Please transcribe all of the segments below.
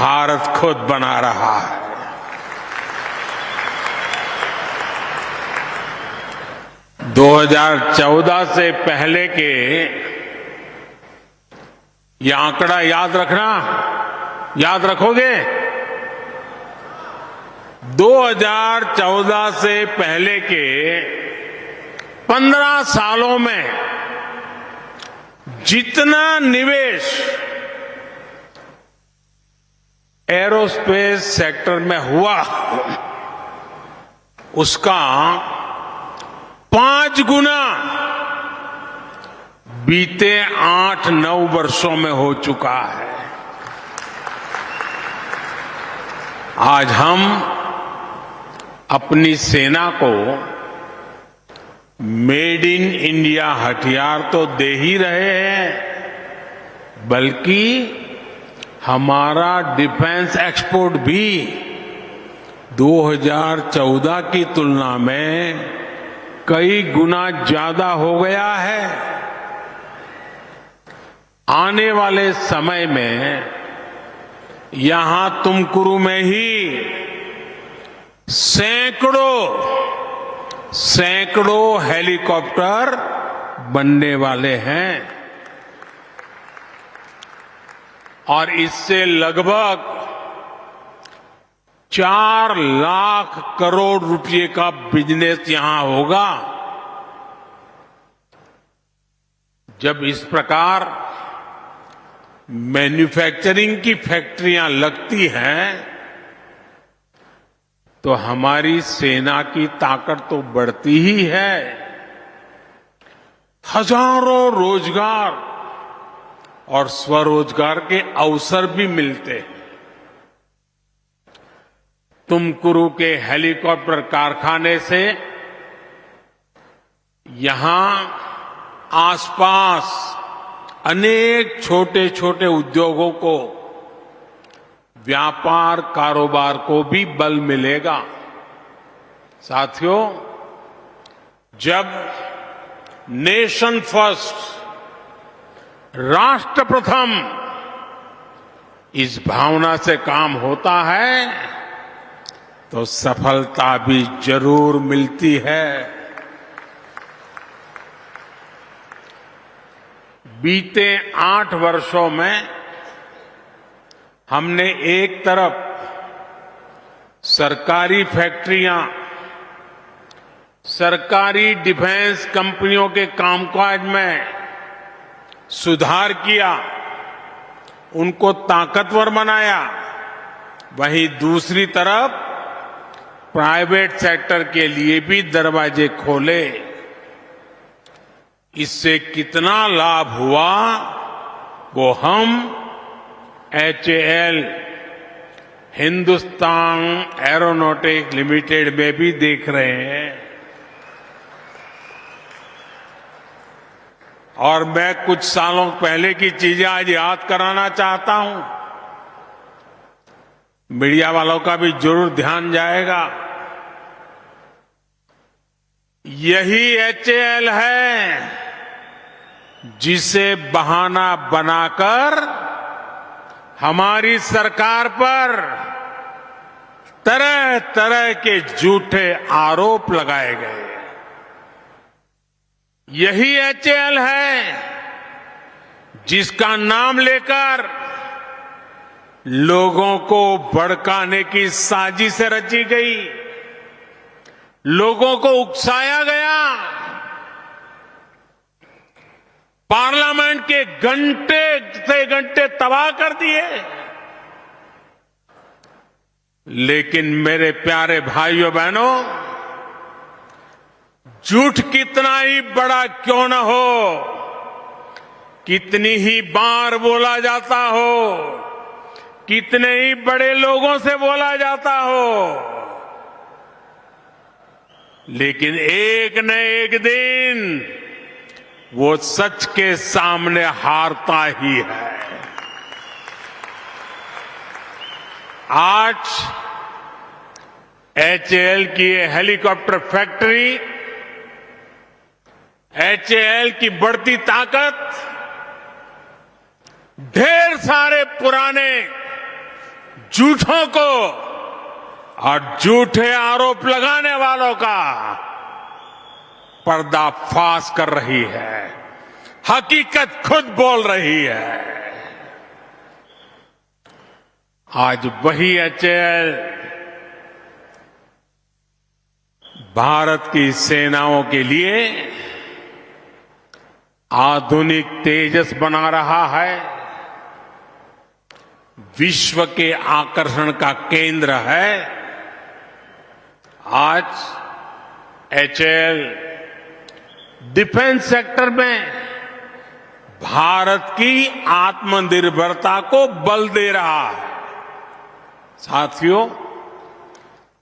भारत खुद बना रहा है। - 2014 से पहले के ये आंकड़ा याद रखना, याद रखोगे? 2014 से पहले के 15 सालों में जितना निवेश एरोस्पेस सेक्टर में हुआ, उसका 5 गुना बीते 8-9 वर्षों में हो चुका है। आज हम अपनी सेना को मेड इन इंडिया हथियार तो दे ही रहे हैं, बल्कि हमारा डिफेंस एक्सपोर्ट भी 2014 की तुलना में कई गुना ज्यादा हो गया है। आने वाले समय में यहां तुमकुरू में ही सैकड़ों हेलीकॉप्टर बनने वाले हैं और इससे लगभग 4 लाख करोड़ रुपए का बिजनेस यहां होगा। जब इस प्रकार मैन्युफैक्चरिंग की फैक्ट्रियां लगती हैं तो हमारी सेना की ताकत तो बढ़ती ही है, हजारों रोजगार और स्वरोजगार के अवसर भी मिलते हैं। तुमकुरू के हेलीकॉप्टर कारखाने से यहां आसपास अनेक छोटे छोटे उद्योगों को, व्यापार कारोबार को भी बल मिलेगा। साथियों, जब नेशन फर्स्ट, राष्ट्र प्रथम, इस भावना से काम होता है तो सफलता भी जरूर मिलती है। बीते 8 वर्षों में हमने एक तरफ सरकारी फैक्ट्रियां, सरकारी डिफेंस कंपनियों के कामकाज में सुधार किया, उनको ताकतवर बनाया, वहीं दूसरी तरफ प्राइवेट सेक्टर के लिए भी दरवाजे खोले। इससे कितना लाभ हुआ वो हम HAL, हिंदुस्तान एरोनॉटिक्स लिमिटेड में भी देख रहे हैं। और मैं कुछ सालों पहले की चीजें आज याद कराना चाहता हूं, मीडिया वालों का भी जरूर ध्यान जाएगा। यही HAL है जिसे बहाना बनाकर हमारी सरकार पर तरह तरह के झूठे आरोप लगाए गए। यही HAL है जिसका नाम लेकर लोगों को भड़काने की साजिश रची गई, लोगों को उकसाया गया, पार्लियामेंट के घंटे से घंटे तबाह कर दिए। लेकिन मेरे प्यारे भाइयों बहनों, झूठ कितना ही बड़ा क्यों न हो, कितनी ही बार बोला जाता हो, कितने ही बड़े लोगों से बोला जाता हो, लेकिन एक न एक दिन वो सच के सामने हारता ही है। आज HAL की ये हेलीकॉप्टर फैक्ट्री, HAL की बढ़ती ताकत ढेर सारे पुराने झूठों को और झूठे आरोप लगाने वालों का पर्दाफाश कर रही है। हकीकत खुद बोल रही है। आज वही एचएएल भारत की सेनाओं के लिए आधुनिक तेजस बना रहा है, विश्व के आकर्षण का केंद्र है। आज एचएएल डिफेंस सेक्टर में भारत की आत्मनिर्भरता को बल दे रहा है। साथियों,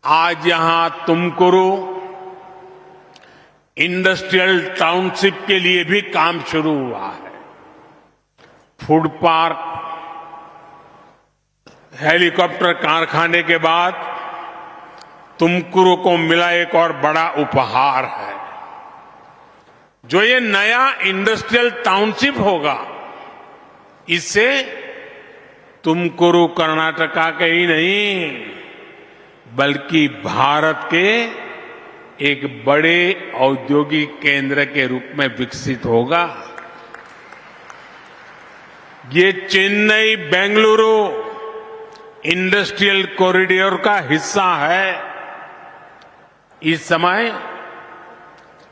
आज यहां तुमकुरू इंडस्ट्रियल टाउनशिप के लिए भी काम शुरू हुआ है। फूड पार्क, हेलीकॉप्टर कारखाने के बाद तुमकुरू को मिला एक और बड़ा उपहार है। जो ये नया इंडस्ट्रियल टाउनशिप होगा, इससे तुमकुरू कर्नाटका के ही नहीं बल्कि भारत के एक बड़े औद्योगिक केंद्र के रूप में विकसित होगा। ये चेन्नई बेंगलुरु इंडस्ट्रियल कॉरिडोर का हिस्सा है। इस समय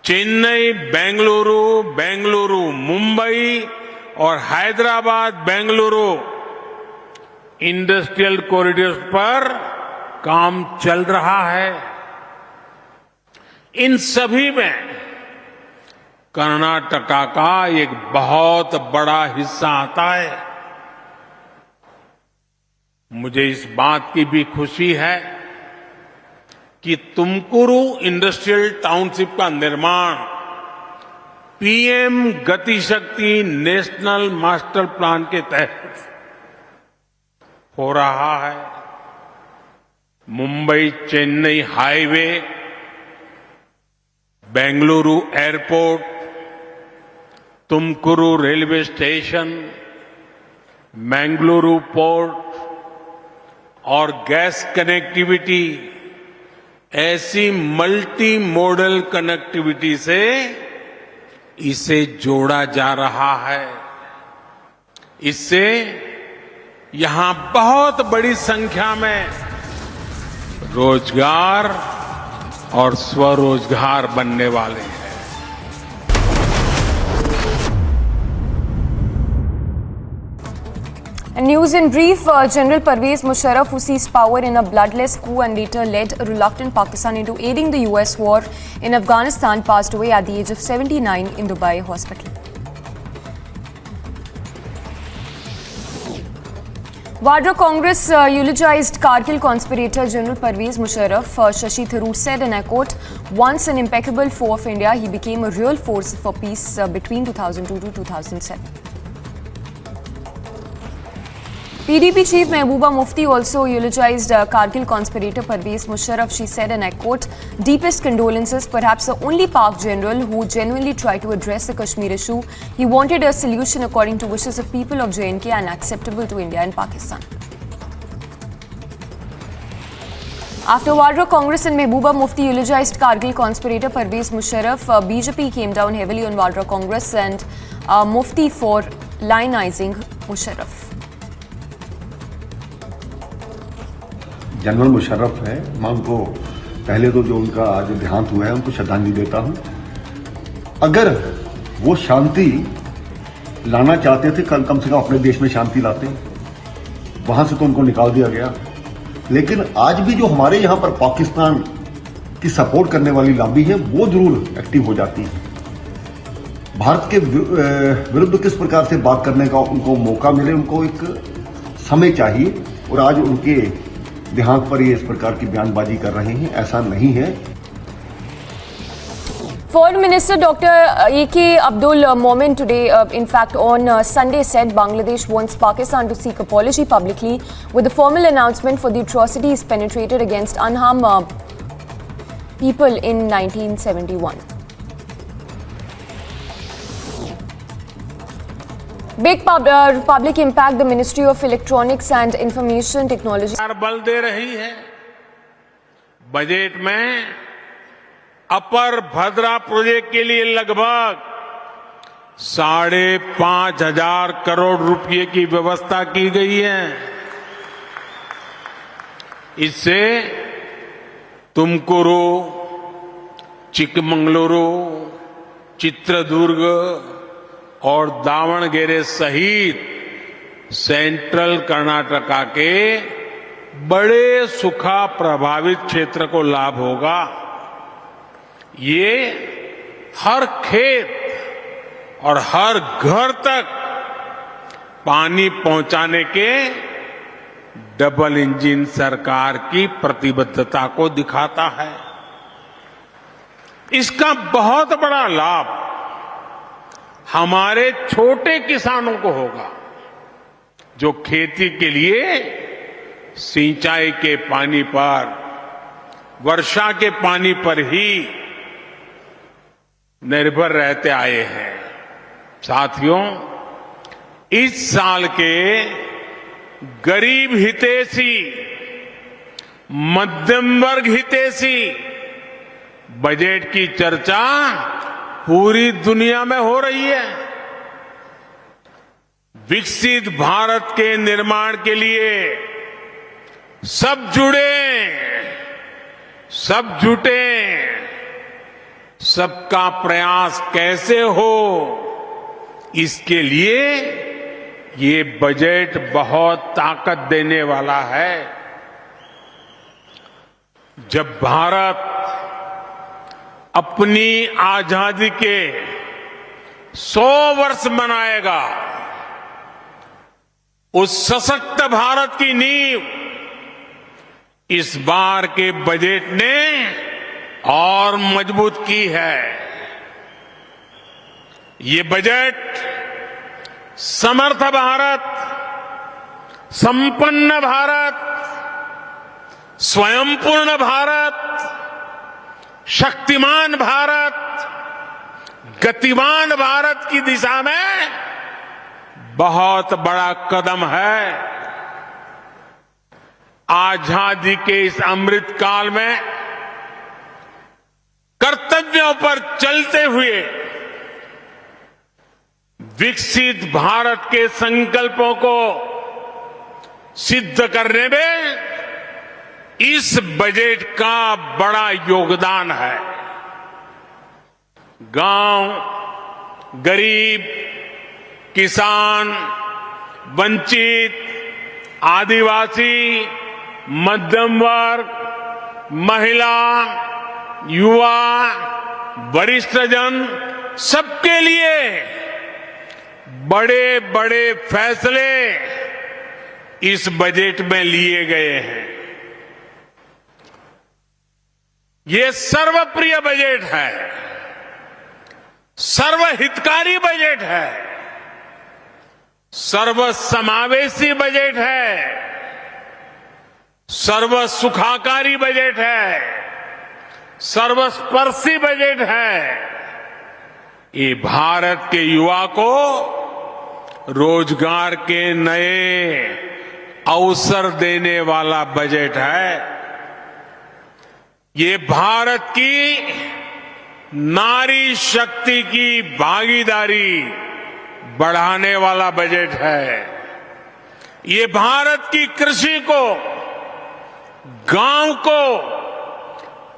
चेन्नई बेंगलुरु, बेंगलुरु मुंबई और हैदराबाद बेंगलुरु इंडस्ट्रियल कॉरिडोर पर काम चल रहा है। इन सभी में कर्नाटका का एक बहुत बड़ा हिस्सा आता है। मुझे इस बात की भी खुशी है कि तुमकुरू इंडस्ट्रियल टाउनशिप का निर्माण पीएम गति शक्ति नेशनल मास्टर प्लान के तहत हो रहा है। Mumbai Chennai highway, Bengaluru airport, Tumakuru railway station, Mangaluru port और गैस कनेक्टिविटी, ऐसी मल्टी मॉडल कनेक्टिविटी से इसे जोड़ा जा रहा है। इससे यहां बहुत बड़ी संख्या में रोजगार और स्वरोजगार बनने वाले हैं। And news in brief, General Pervez Musharraf, who seized power in a bloodless coup and later led a reluctant Pakistan into aiding the US war in Afghanistan, passed away at the age of 79 in Dubai hospital. Vadra Congress eulogized Kargil conspirator General Pervez Musharraf. Shashi Tharoor said, and I quote, "Once an impeccable foe of India, he became a real force for peace between 2002 to 2007. PDP Chief Mehbooba Mufti also eulogized Kargil conspirator Pervez Musharraf. She said, and I quote, "Deepest condolences, perhaps the only Pak general who genuinely tried to address the Kashmir issue. He wanted a solution according to wishes of people of J&K and acceptable to India and Pakistan." After Vadra Congress and Mehbooba Mufti eulogized Kargil conspirator Pervez Musharraf, BJP came down heavily on Vadra Congress and Mufti for lionizing Musharraf. General Musharraf है, मैं उनको पहले तो जो उनका आज देहांत हुआ है उनको श्रद्धांजलि देता हूं। अगर वो शांति लाना चाहते थे, कम से कम अपने देश में शांति लाते, वहां से तो उनको निकाल दिया गया। लेकिन आज भी जो हमारे यहां पर पाकिस्तान की सपोर्ट करने वाली लॉबी है वो जरूर एक्टिव हो जाती है। भारत के विरुद्ध किस प्रकार से बात करने का उनको मौका मिले, उनको एक समय चाहिए। और आज उनके देहांत पर ये इस प्रकार की बयानबाजी कर रहे हैं, ऐसा नहीं है। Foreign Minister Dr. A.K. Abdul Momen today, in fact on Sunday, said Bangladesh wants Pakistan to seek apology publicly with a formal announcement for the atrocities perpetrated against unharmed people in 1971. Big public impact, the Ministry of Electronics and Information Technology. बल दे रही है। Budget में अपर भद्रा project के लिए लगभग 5,500 करोड़ रुपए की व्यवस्था की गई है। इससे तुमकुरू, चिकमंगलुरु, चित्रदुर्ग और दावणगेरे सहित सेंट्रल कर्नाटका के बड़े सूखा प्रभावित क्षेत्र को लाभ होगा। ये हर खेत और हर घर तक पानी पहुंचाने के डबल इंजन सरकार की प्रतिबद्धता को दिखाता है। इसका बहुत बड़ा लाभ हमारे छोटे किसानों को होगा, जो खेती के लिए सिंचाई के पानी पर, वर्षा के पानी पर ही निर्भर रहते आए हैं। साथियों, इस साल के गरीब हितैषी, मध्यम वर्ग हितैषी बजट की चर्चा पूरी दुनिया में हो रही है। विकसित भारत के निर्माण के लिए सब जुड़े, सब जुटे, सबका प्रयास कैसे हो, इसके लिए ये बजट बहुत ताकत देने वाला है। जब भारत अपनी आजादी के 100 वर्ष मनाएगा, उस सशक्त भारत की नींव इस बार के बजट ने और मजबूत की है। ये बजट समर्थ भारत, संपन्न भारत, स्वयंपूर्ण भारत, शक्तिमान भारत, गतिमान भारत की दिशा में बहुत बड़ा कदम है। आजादी के इस अमृत काल में कर्तव्यों पर चलते हुए विकसित भारत के संकल्पों को सिद्ध करने में इस बजट का बड़ा योगदान है। गांव, गरीब, किसान, वंचित, आदिवासी, मध्यम वर्ग, महिला, युवा, वरिष्ठ जन, सबके लिए बड़े बड़े फैसले इस बजट में लिए गए हैं। ये सर्वप्रिय बजट है, सर्वहितकारी बजट है, सर्वसमावेशी बजट है, सर्वसुखाकारी बजट है, सर्वस्पर्शी बजट है। ये भारत के युवा को रोजगार के नए अवसर देने वाला बजट है। ये भारत की नारी शक्ति की भागीदारी बढ़ाने वाला बजट है। ये भारत की कृषि को, गांव को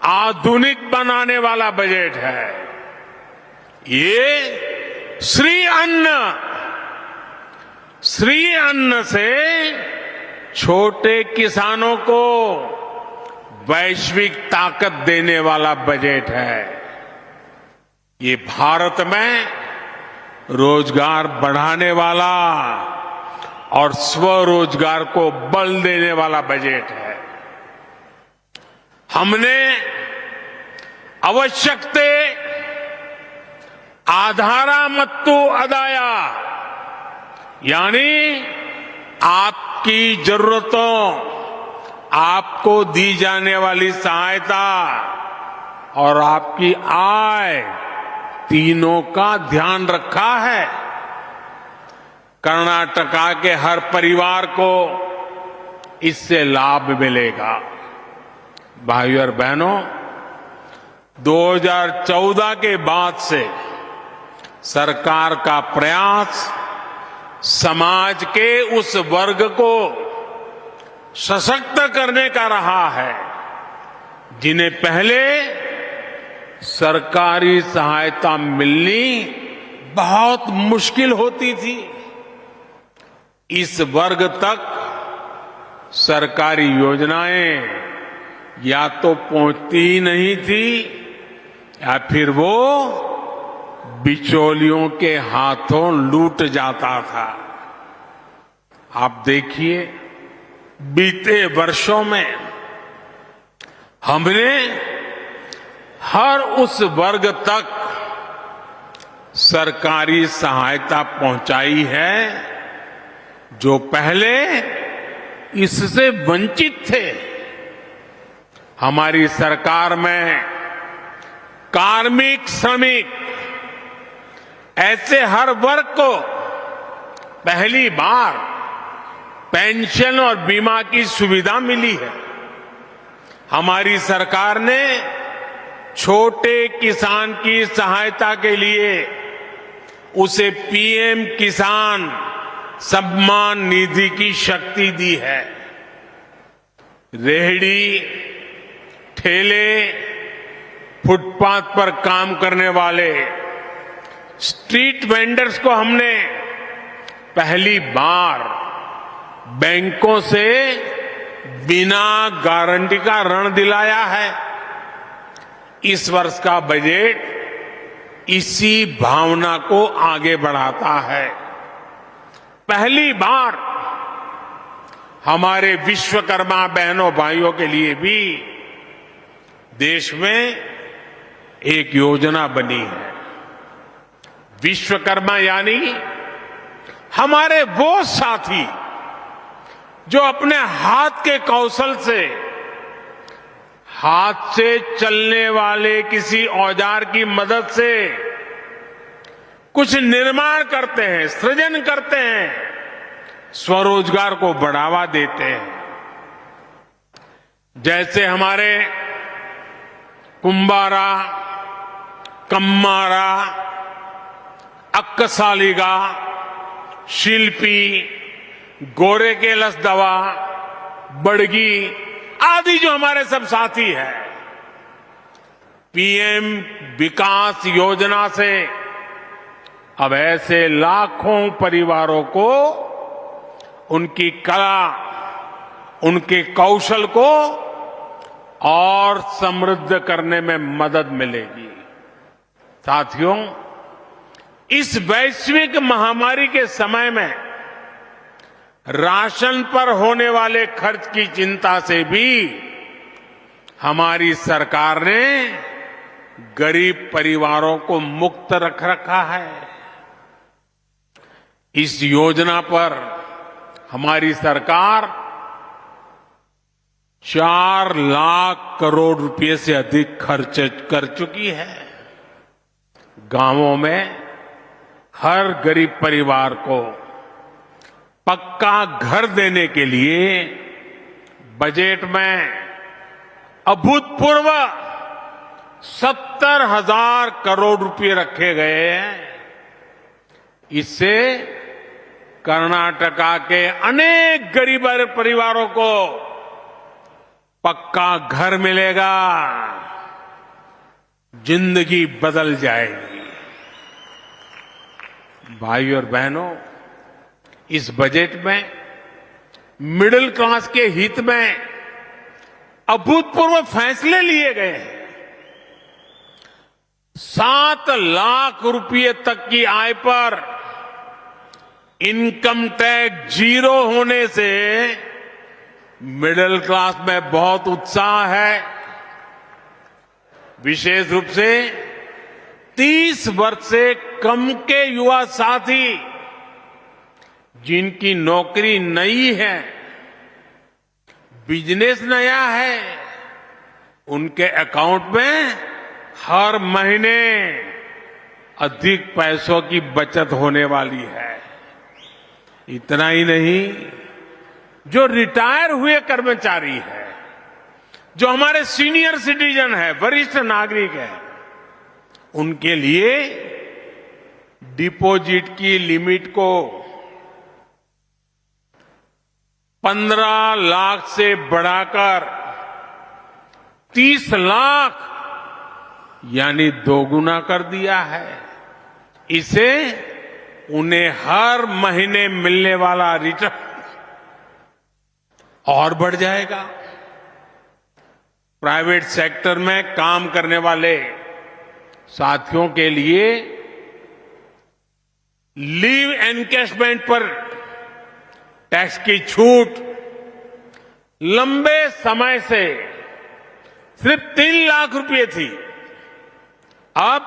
आधुनिक बनाने वाला बजट है। ये श्री अन्न से छोटे किसानों को वैश्विक ताकत देने वाला बजट है। ये भारत में रोजगार बढ़ाने वाला और स्वरोजगार को बल देने वाला बजट है। हमने आवश्यकते आधारा मत्तु अदाया, यानी आपकी जरूरतों, आपको दी जाने वाली सहायता और आपकी आय, तीनों का ध्यान रखा है। कर्नाटका के हर परिवार को इससे लाभ मिलेगा। भाइयों और बहनों, 2014 के बाद से सरकार का प्रयास समाज के उस वर्ग को सशक्त करने का रहा है जिन्हें पहले सरकारी सहायता मिलनी बहुत मुश्किल होती थी। इस वर्ग तक सरकारी योजनाएं या तो पहुंचती ही नहीं थी या फिर वो बिचौलियों के हाथों लूट जाता था। आप देखिए, बीते वर्षों में हमने हर उस वर्ग तक सरकारी सहायता पहुंचाई है जो पहले इससे वंचित थे। हमारी सरकार में कार्मिक, श्रमिक ऐसे हर वर्ग को पहली बार पेंशन और बीमा की सुविधा मिली है। हमारी सरकार ने छोटे किसान की सहायता के लिए उसे पीएम किसान सम्मान निधि की शक्ति दी है। रेहड़ी, ठेले, फुटपाथ पर काम करने वाले स्ट्रीट वेंडर्स को हमने पहली बार बैंकों से बिना गारंटी का ऋण दिलाया है। इस वर्ष का बजट इसी भावना को आगे बढ़ाता है। पहली बार हमारे विश्वकर्मा बहनों भाइयों के लिए भी देश में एक योजना बनी है। विश्वकर्मा यानी हमारे वो साथी जो अपने हाथ के कौशल से, हाथ से चलने वाले किसी औजार की मदद से कुछ निर्माण करते हैं, सृजन करते हैं, स्वरोजगार को बढ़ावा देते हैं। जैसे हमारे कुंभारा, कम्मारा, अक्कसालिगा, शिल्पी, गोरे के लसदवा, बड़गी आदि जो हमारे सब साथी हैं, पीएम विकास योजना से अब ऐसे लाखों परिवारों को उनकी कला, उनके कौशल को और समृद्ध करने में मदद मिलेगी। साथियों, इस वैश्विक महामारी के समय में राशन पर होने वाले खर्च की चिंता से भी हमारी सरकार ने गरीब परिवारों को मुक्त रख रखा है। इस योजना पर हमारी सरकार 4 लाख करोड़ रुपए से अधिक खर्च कर चुकी है। गांवों में हर गरीब परिवार को पक्का घर देने के लिए बजट में अभूतपूर्व 70,000 करोड़ रुपए रखे गए हैं। इससे कर्नाटका के अनेक गरीब परिवारों को पक्का घर मिलेगा, जिंदगी बदल जाएगी। भाइयों और बहनों, इस बजट में मिडिल क्लास के हित में अभूतपूर्व फैसले लिए गए हैं। 7 लाख रुपए तक की आय पर इनकम टैक्स 0 होने से मिडिल क्लास में बहुत उत्साह है। विशेष रूप से 30 वर्ष से कम के युवा साथी जिनकी नौकरी नई है, बिजनेस नया है, उनके अकाउंट में हर महीने अधिक पैसों की बचत होने वाली है। इतना ही नहीं, जो रिटायर हुए कर्मचारी है, जो हमारे सीनियर सिटीजन है, वरिष्ठ नागरिक है, उनके लिए डिपॉजिट की लिमिट को 15 लाख से बढ़ाकर 30 लाख यानी दोगुना कर दिया है। इसे उन्हें हर महीने मिलने वाला रिटर्न और बढ़ जाएगा। प्राइवेट सेक्टर में काम करने वाले साथियों के लिए लीव एनकैशमेंट पर टैक्स की छूट लंबे समय से सिर्फ 3 लाख रुपए थी, अब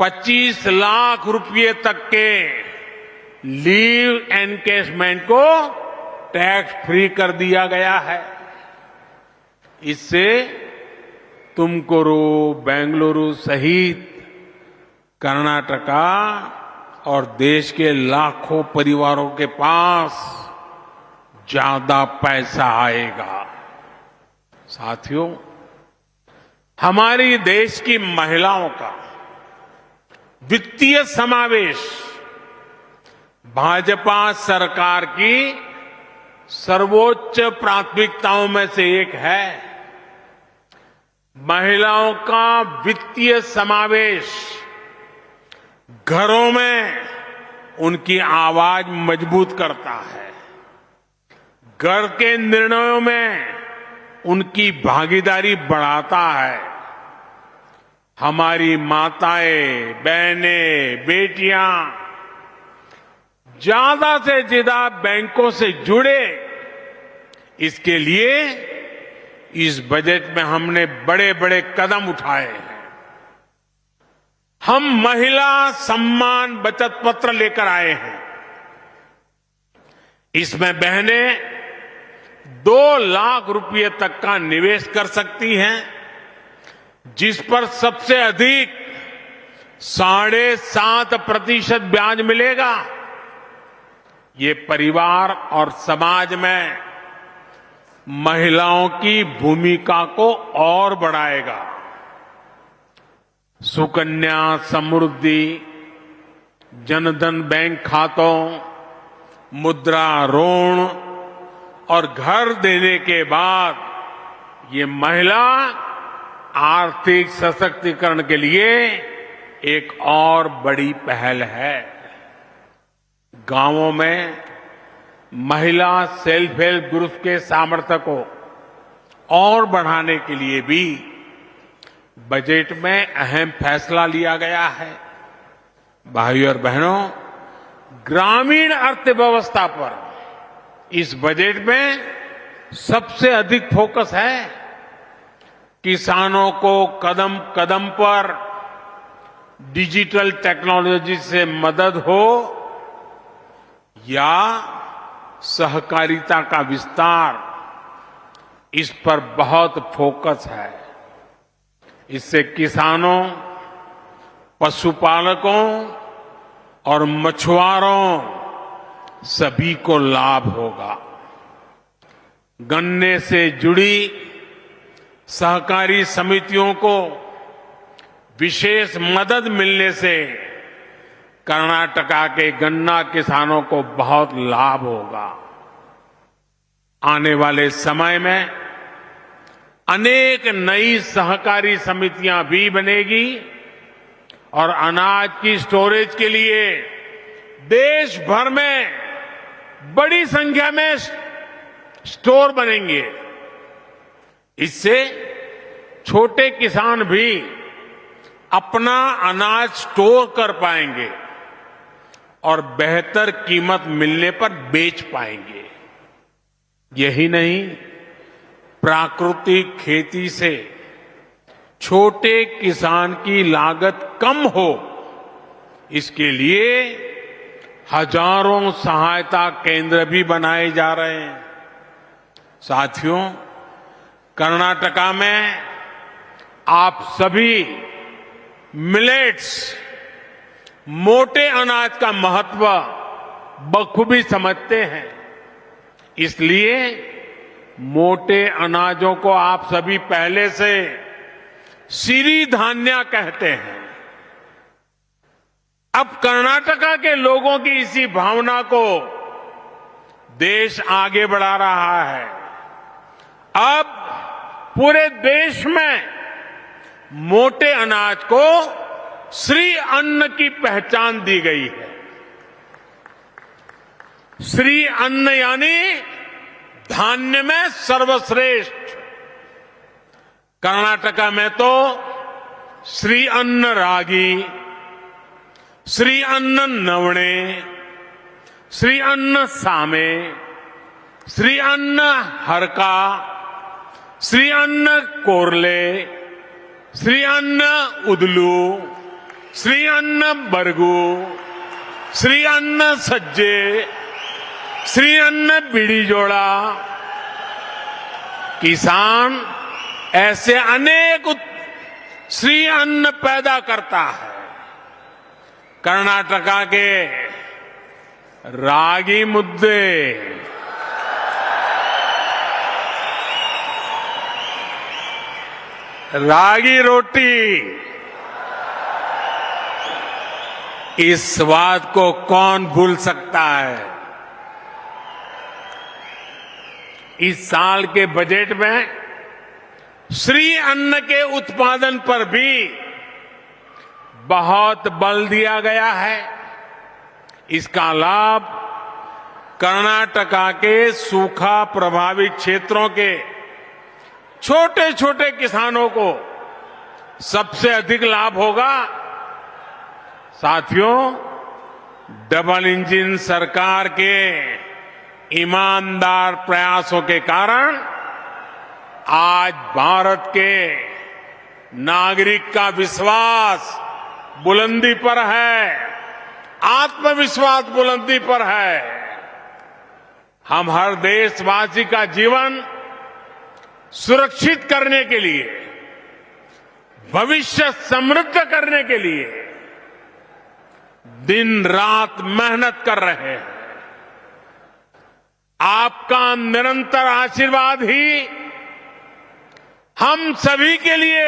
25 लाख रुपए तक के लीव एनकैशमेंट को टैक्स फ्री कर दिया गया है। इससे तुमकुरू, बेंगलुरु सहित कर्नाटका और देश के लाखों परिवारों के पास ज्यादा पैसा आएगा। साथियों, हमारी देश की महिलाओं का वित्तीय समावेश भाजपा सरकार की सर्वोच्च प्राथमिकताओं में से एक है। महिलाओं का वित्तीय समावेश घरों में उनकी आवाज मजबूत करता है, घर के निर्णयों में उनकी भागीदारी बढ़ाता है। हमारी माताएं, बहनें, बेटियां ज्यादा से ज्यादा बैंकों से जुड़े, इसके लिए इस बजट में हमने बड़े बड़े कदम उठाए हैं। हम महिला सम्मान बचत पत्र लेकर आए हैं। इसमें बहनें 2 लाख रुपए तक का निवेश कर सकती हैं, जिस पर सबसे अधिक 7.5% ब्याज मिलेगा। ये परिवार और समाज में महिलाओं की भूमिका को और बढ़ाएगा। सुकन्या समृद्धि, जनधन बैंक खातों, मुद्रा ऋण और घर देने के बाद ये महिला आर्थिक सशक्तिकरण के लिए एक और बड़ी पहल है। गांवों में महिला सेल्फ हेल्प ग्रुप के सामर्थ्य को और बढ़ाने के लिए भी बजट में अहम फैसला लिया गया है। भाइयों और बहनों, ग्रामीण अर्थव्यवस्था पर इस बजट में सबसे अधिक फोकस है। किसानों को कदम कदम पर डिजिटल टेक्नोलॉजी से मदद हो या सहकारिता का विस्तार, इस पर बहुत फोकस है। इससे किसानों, पशुपालकों और मछुआरों सभी को लाभ होगा। गन्ने से जुड़ी सहकारी समितियों को विशेष मदद मिलने से कर्नाटका के गन्ना किसानों को बहुत लाभ होगा। आने वाले समय में अनेक नई सहकारी समितियां भी बनेगी और अनाज की स्टोरेज के लिए देश भर में बड़ी संख्या में स्टोर बनेंगे। इससे छोटे किसान भी अपना अनाज स्टोर कर पाएंगे और बेहतर कीमत मिलने पर बेच पाएंगे। यही नहीं, प्राकृतिक खेती से छोटे किसान की लागत कम हो, इसके लिए हजारों सहायता केंद्र भी बनाए जा रहे हैं। साथियों, कर्नाटका में आप सभी मिलेट्स, मोटे अनाज का महत्व बखूबी समझते हैं। इसलिए मोटे अनाजों को आप सभी पहले से सिरी धान्य कहते हैं। अब कर्नाटका के लोगों की इसी भावना को देश आगे बढ़ा रहा है। अब पूरे देश में मोटे अनाज को श्री अन्न की पहचान दी गई है। श्री अन्न यानी धान्य में सर्वश्रेष्ठ। कर्नाटका में तो श्री अन्न रागी, श्री अन्न नवणे, श्री अन्न सामे, श्री अन्न हरका, श्री अन्न कोरले, श्री अन्न उदलू, श्री अन्न बरगू, श्री अन्न सज्जे, श्री अन्न बीड़ी जोड़ा। किसान ऐसे अनेक श्री अन्न पैदा करता है। कर्नाटका के रागी मुद्दे, रागी रोटी, इस स्वाद को कौन भूल सकता है। इस साल के बजट में श्री अन्न के उत्पादन पर भी बहुत बल दिया गया है। इसका लाभ कर्नाटका के सूखा प्रभावित क्षेत्रों के छोटे छोटे किसानों को सबसे अधिक लाभ होगा। साथियों, डबल इंजन सरकार के ईमानदार प्रयासों के कारण आज भारत के नागरिक का विश्वास बुलंदी पर है, आत्मविश्वास बुलंदी पर है। हम हर देशवासी का जीवन सुरक्षित करने के लिए, भविष्य समृद्ध करने के लिए दिन रात मेहनत कर रहे हैं। आपका निरंतर आशीर्वाद ही हम सभी के लिए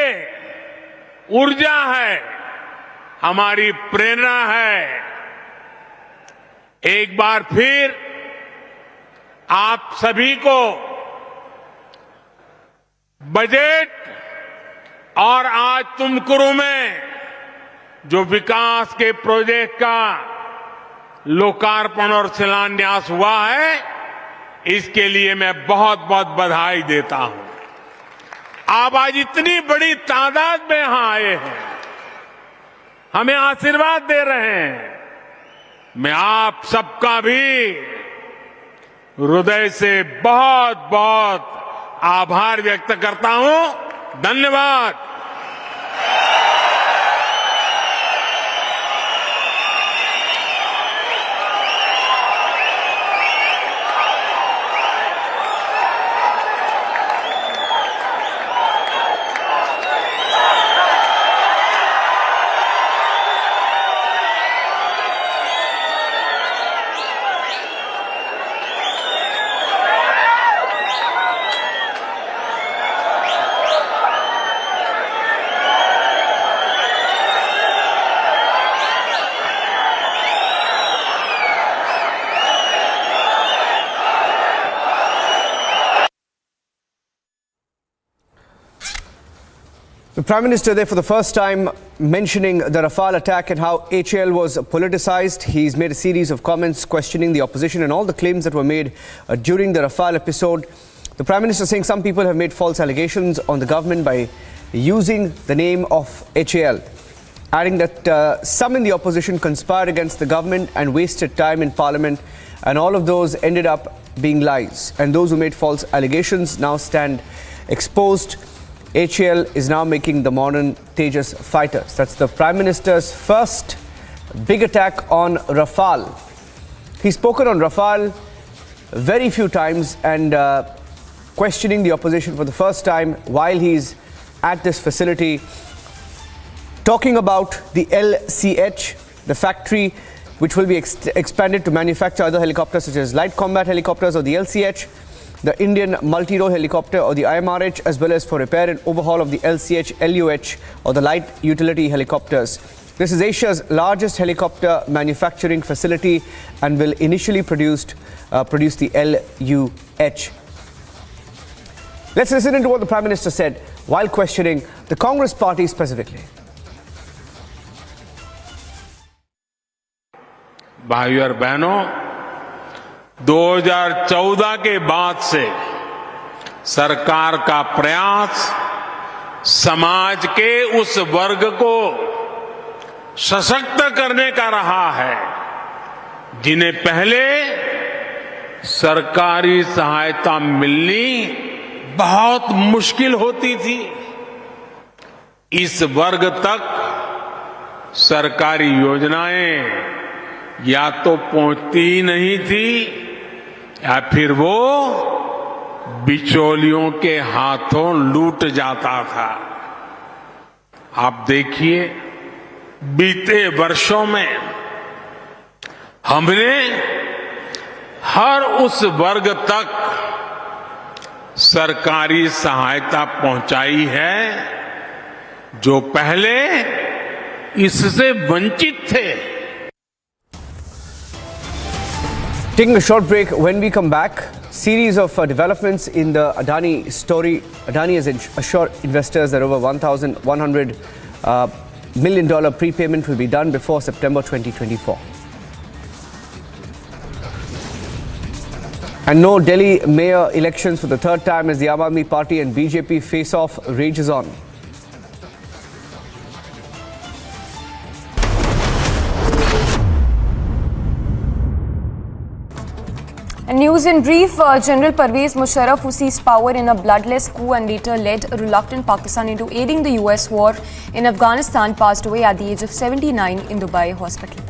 ऊर्जा है, हमारी प्रेरणा है। एक बार फिर आप सभी को बजट और आज तुमकुरू में जो विकास के प्रोजेक्ट का लोकार्पण और शिलान्यास हुआ है, इसके लिए मैं बहुत बहुत बधाई देता हूं। आप आज इतनी बड़ी तादाद में यहां आए हैं, हमें आशीर्वाद दे रहे हैं। मैं आप सबका भी हृदय से बहुत बहुत आभार व्यक्त करता हूं। धन्यवाद। The Prime Minister there for the first time mentioning the Rafale attack and how HAL was politicized. He's made a series of comments questioning the opposition and all the claims that were made during the Rafale episode. The Prime Minister saying some people have made false allegations on the government by using the name of HAL, adding that some in the opposition conspired against the government and wasted time in Parliament, and all of those ended up being lies. And those who made false allegations now stand exposed. HAL is now making the modern Tejas fighters. That's the Prime Minister's first big attack on Rafale. He's spoken on Rafale very few times and questioning the opposition for the first time while he's at this facility, talking about the LCH, the factory which will be expanded to manufacture other helicopters such as light combat helicopters or the LCH, the Indian multi-role helicopter or the IMRH, as well as for repair and overhaul of the LCH, LUH or the light utility helicopters. This is Asia's largest helicopter manufacturing facility and will initially produce the LUH. Let's listen to what the Prime Minister said while questioning the Congress party specifically. भाइयों और बहनों, 2014 के बाद से सरकार का प्रयास समाज के उस वर्ग को सशक्त करने का रहा है जिन्हें पहले सरकारी सहायता मिलनी बहुत मुश्किल होती थी। इस वर्ग तक सरकारी योजनाएं या तो पहुंचती ही नहीं थी या फिर वो बिचौलियों के हाथों लूट जाता था। आप देखिए, बीते वर्षों में हमने हर उस वर्ग तक सरकारी सहायता पहुंचाई है जो पहले इससे वंचित थे। Taking a short break. When we come back, series of developments in the Adani story. Adani has assured investors that over $1,100 million prepayment will be done before September 2024. And no Delhi mayor elections for the third time as the Aam Aadmi Party and BJP face-off rages on. And news in brief, General Parvez Musharraf, who seized power in a bloodless coup and later led reluctant Pakistan into aiding the US war in Afghanistan, passed away at the age of 79 in Dubai hospital.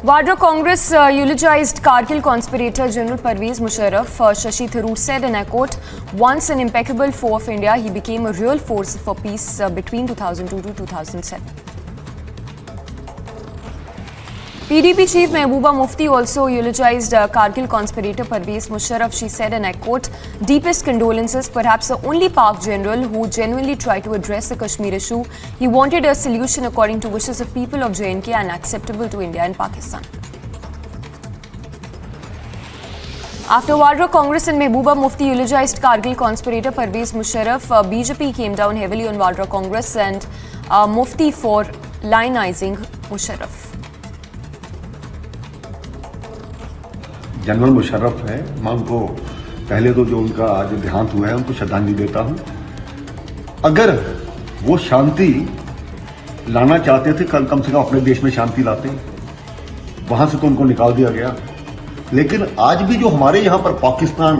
Vadra Congress eulogized Kargil conspirator General Parvez Musharraf. Shashi Tharoor said, and I quote, "Once an impeccable foe of India, he became a real force for peace between 2002 to 2007. PDP chief Mehbooba Mufti also eulogized Kargil conspirator Parvez Musharraf. She said, and I quote, "Deepest condolences, perhaps the only Pak general who genuinely tried to address the Kashmir issue. He wanted a solution according to wishes of people of J&K and acceptable to India and Pakistan." After Vadra Congress and Mehbooba Mufti eulogized Kargil conspirator Parvez Musharraf, BJP came down heavily on Vadra Congress and Mufti for lionizing Musharraf. General Musharraf है, मैं उनको पहले तो जो उनका आज देहांत हुआ है उनको श्रद्धांजलि देता हूं। अगर वो शांति लाना चाहते थे, कम से कम अपने देश में शांति लाते, वहां से तो उनको निकाल दिया गया। लेकिन आज भी जो हमारे यहां पर पाकिस्तान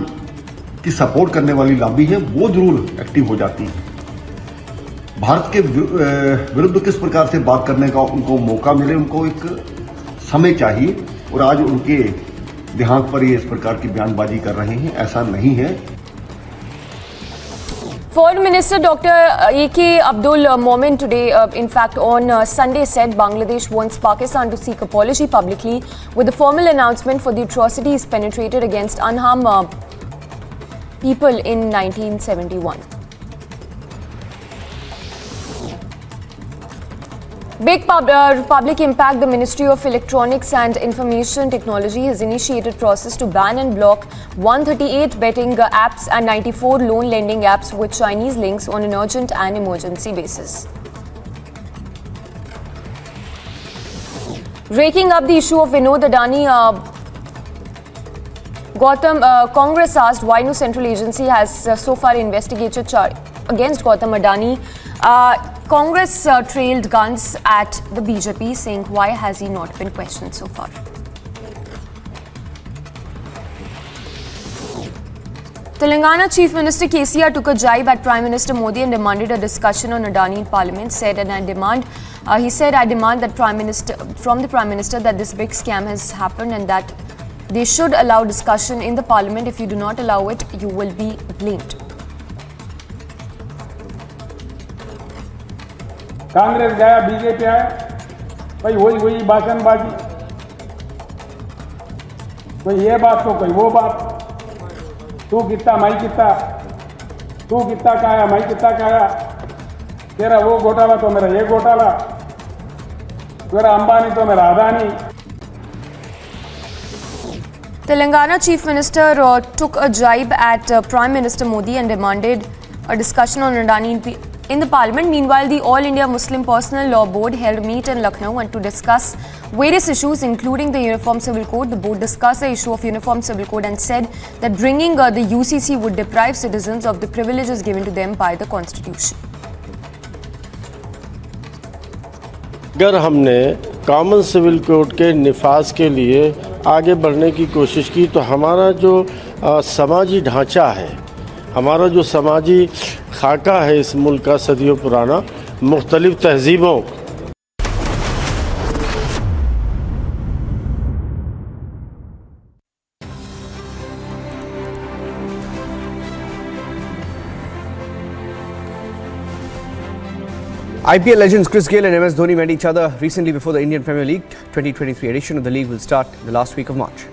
की सपोर्ट करने वाली लॉबी है वो जरूर एक्टिव हो जाती है। भारत के विरुद्ध किस प्रकार से बात करने का उनको मौका मिले, उनको एक समय चाहिए। और आज उनके देहांत पर ये इस प्रकार की बयानबाजी कर रहे हैं, ऐसा नहीं है। Foreign Minister Dr. A.K. Abdul Momen today, in fact on Sunday, said Bangladesh wants Pakistan to seek apology publicly with a formal announcement for the atrocities perpetrated against unharmed people in 1971. Big public impact. The Ministry of Electronics and Information Technology has initiated process to ban and block 138 betting apps and 94 loan lending apps with Chinese links on an urgent and emergency basis. Raking up the issue of Vinod Adani, Congress asked why no central agency has so far investigated against Gautam Adani. Congress trailed guns at the BJP, saying why has he not been questioned so far. Telangana Chief Minister KCR took a jibe at Prime Minister Modi and demanded a discussion on Adani in Parliament. He said, I demand that from the Prime Minister that this big scam has happened and that they should allow discussion in the Parliament. If you do not allow it, you will be blamed. Congress गया, BJP आया, भाई वही भाषणबाजी, कोई ये बात तो कोई वो बात, तू कितना मैं कितना, तू कितना खाया मैं कितना खाया, तेरा वो घोटाला तो मेरा ये घोटाला, तेरा अंबानी तो मेरा Adani. Telangana Chief Minister took a jibe at Prime Minister Modi and demanded a discussion on Adani in the Parliament. Meanwhile, the All India Muslim Personal Law Board held a meet in Lucknow and to discuss various issues, including the Uniform Civil Code. The board discussed the issue of Uniform Civil Code and said that bringing the UCC would deprive citizens of the privileges given to them by the Constitution. अगर हमने common civil code के निफाज के लिए आगे बढ़ने की कोशिश की तो हमारा जो समाजी ढांचा है, हमारा जो समाजी खाका है इस मुल्क का सदियों पुराना, मुख्तलिफ तहजीबों IPL legends Chris Gayle and MS Dhoni met each other recently before the Indian Premier League 2023 edition of the league will start the last week of March.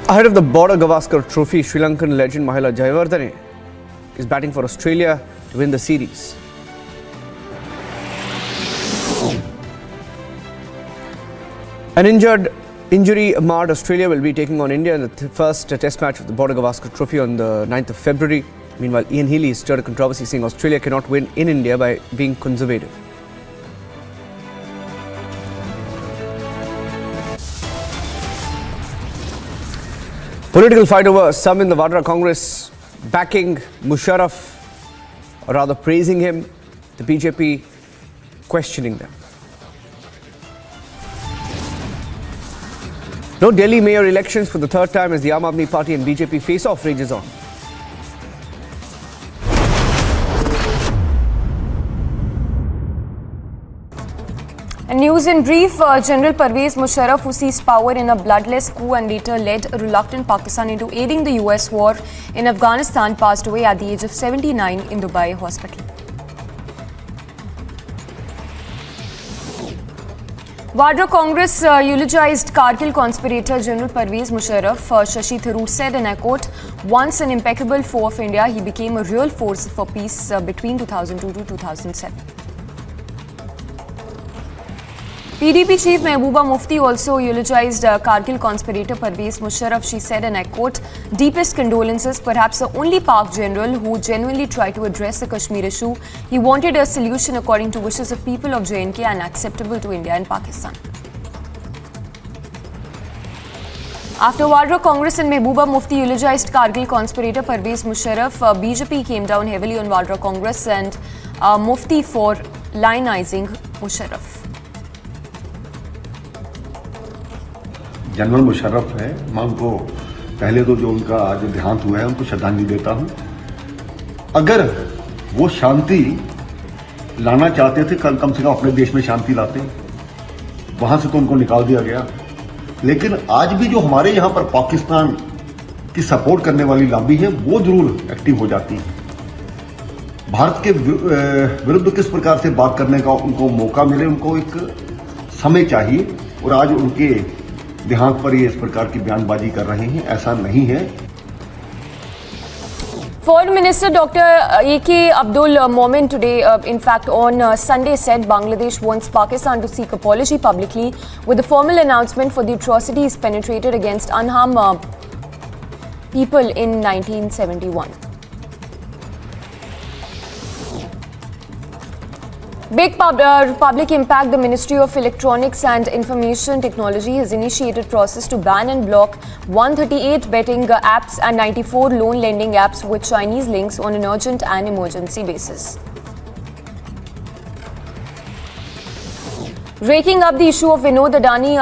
Ahead of the Border Gavaskar Trophy, Sri Lankan legend Mahela Jayawardene is batting for Australia to win the series. An injury-marred Australia will be taking on India in the first test match of the Border Gavaskar Trophy on the 9th of February. Meanwhile, Ian Healy stirred a controversy saying Australia cannot win in India by being conservative. Political fight over some in the Vadra Congress backing Musharraf, or rather praising him, the BJP questioning them. No Delhi mayor elections for the third time as the Aam Aadmi Party and BJP face-off rages on. And news in brief, General Parvez Musharraf, who seized power in a bloodless coup and later led a reluctant Pakistan into aiding the US war in Afghanistan, passed away at the age of 79 in Dubai hospital. Vadra Congress eulogized Kargil conspirator General Parvez Musharraf. Shashi Tharoor said, and I quote, "Once an impeccable foe of India, he became a real force for peace between 2002 to 2007. PDP Chief Mehbooba Mufti also eulogized Kargil conspirator Parvez Musharraf. She said, and I quote, "Deepest condolences, perhaps the only Pak general who genuinely tried to address the Kashmir issue. He wanted a solution according to wishes of people of J&K and acceptable to India and Pakistan." After Vadra Congress and Mehbooba Mufti eulogized Kargil conspirator Parvez Musharraf, BJP came down heavily on Vadra Congress and Mufti for lionizing Musharraf. General Musharraf है, मैं उनको पहले तो जो उनका आज देहांत हुआ है उनको श्रद्धांजलि देता हूं. अगर वो शांति लाना चाहते थे, कम से कम अपने देश में शांति लाते. वहां से तो उनको निकाल दिया गया. लेकिन आज भी जो हमारे यहां पर पाकिस्तान की सपोर्ट करने वाली लॉबी है वो जरूर एक्टिव हो जाती है. भारत के विरुद्ध किस प्रकार से बात करने का उनको मौका मिले, उनको एक समय चाहिए. और आज उनके देहांत पर ये इस प्रकार की बयानबाजी कर रहे हैं, ऐसा नहीं है. Foreign Minister Dr. A.K. Abdul Momen today, in fact on Sunday, said Bangladesh wants Pakistan to seek apology publicly with a formal announcement for the atrocities perpetrated against unharmed people in 1971. Big public impact. The Ministry of Electronics and Information Technology has initiated process to ban and block 138 betting apps and 94 loan lending apps with Chinese links on an urgent and emergency basis. Raking up the issue of Vinod Adani,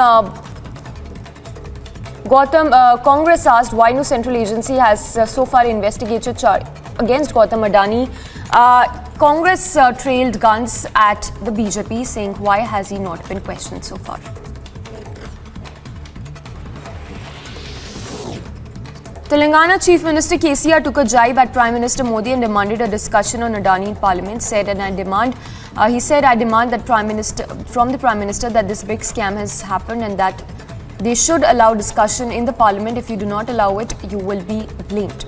Congress asked why no central agency has so far investigated against Gautam Adani. Congress trailed guns at the BJP, saying why has he not been questioned so far. Telangana Chief Minister KCR took a jibe at Prime Minister Modi and demanded a discussion on Adani in Parliament. He said, I demand that from the Prime Minister that this big scam has happened and that they should allow discussion in the Parliament. If you do not allow it, you will be blamed.